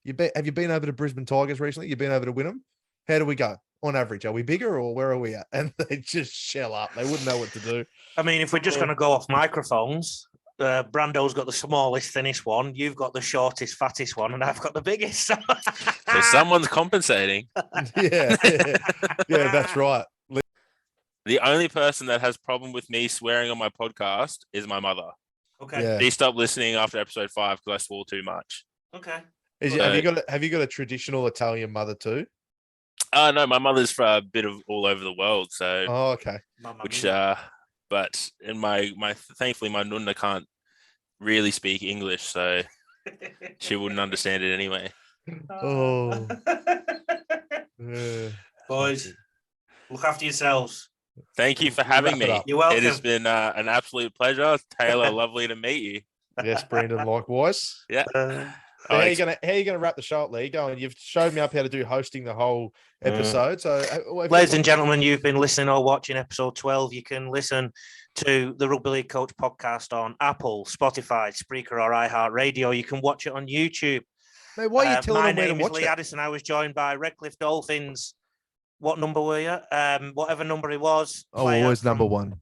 Have you been over to Brisbane Tigers recently? You've been over to Wynnum? How do we go on average? Are we bigger or where are we at? And they just shell up. They wouldn't know what to do. I mean, if we're just going to go off microphones, Brando's got the smallest, thinnest one. You've got the shortest, fattest one, and I've got the biggest. So someone's compensating. Yeah, that's right. The only person that has problem with me swearing on my podcast is my mother. Okay. Yeah. She stopped listening after episode 5 because I swore too much. Okay. Have you got a traditional Italian mother too? No, my mother's a bit of all over the world. So, okay. But in my thankfully my nonna can't really speak English, so she wouldn't understand it anyway. Oh, boys, look after yourselves. Thank you for having me. You're welcome. It has been an absolute pleasure, Taylor. Lovely to meet you. Yes, Brendan. Likewise. Yeah. How are you gonna wrap the show up, Lee? Going, you've showed me up how to do hosting the whole episode. So, ladies and gentlemen, you've been listening or watching episode 12. You can listen to the Rugby League Coach podcast on Apple, Spotify, Spreaker, or iHeartRadio. You can watch it on YouTube. Mate, why are you telling them where to watch it? My name is Lee Addison. I was joined by Redcliffe Dolphins. What number were you? Whatever number it was. Oh, always number 1.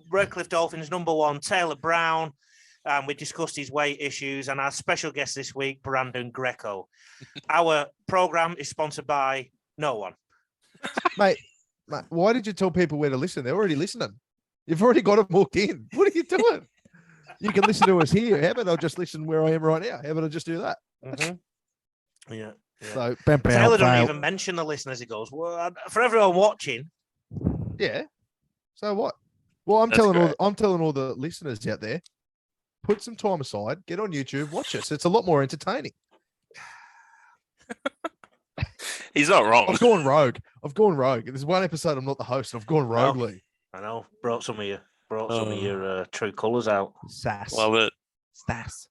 Redcliffe Dolphins number 1, Taylor Brown. We discussed his weight issues, and our special guest this week, Brandon Greco. Our program is sponsored by no one. Mate, why did you tell people where to listen? They're already listening. You've already got them hooked in. What are you doing? You can listen to us here. How about I'll just listen where I am right now? How about I just do that? Mm-hmm. Yeah. So Taylor doesn't even mention the listeners. He goes, well, for everyone watching. Yeah. So what? Well, I'm telling all the listeners out there, put some time aside, get on YouTube, watch us. It's a lot more entertaining. He's not wrong. I've gone rogue. There's one episode I'm not the host. I've gone rogue, Lee. I know. Brought some of your true colours out. Sass. Love it. Sass.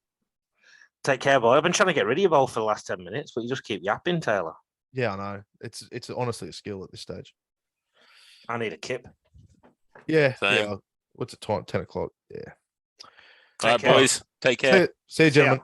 Take care, boy. I've been trying to get rid of you both for the last 10 minutes, but you just keep yapping, Taylor. Yeah, I know. It's honestly a skill at this stage. I need a kip. Yeah. Same. Yeah. What's the time? 10 o'clock. Yeah. All right, boys. Take care. See you, gentlemen.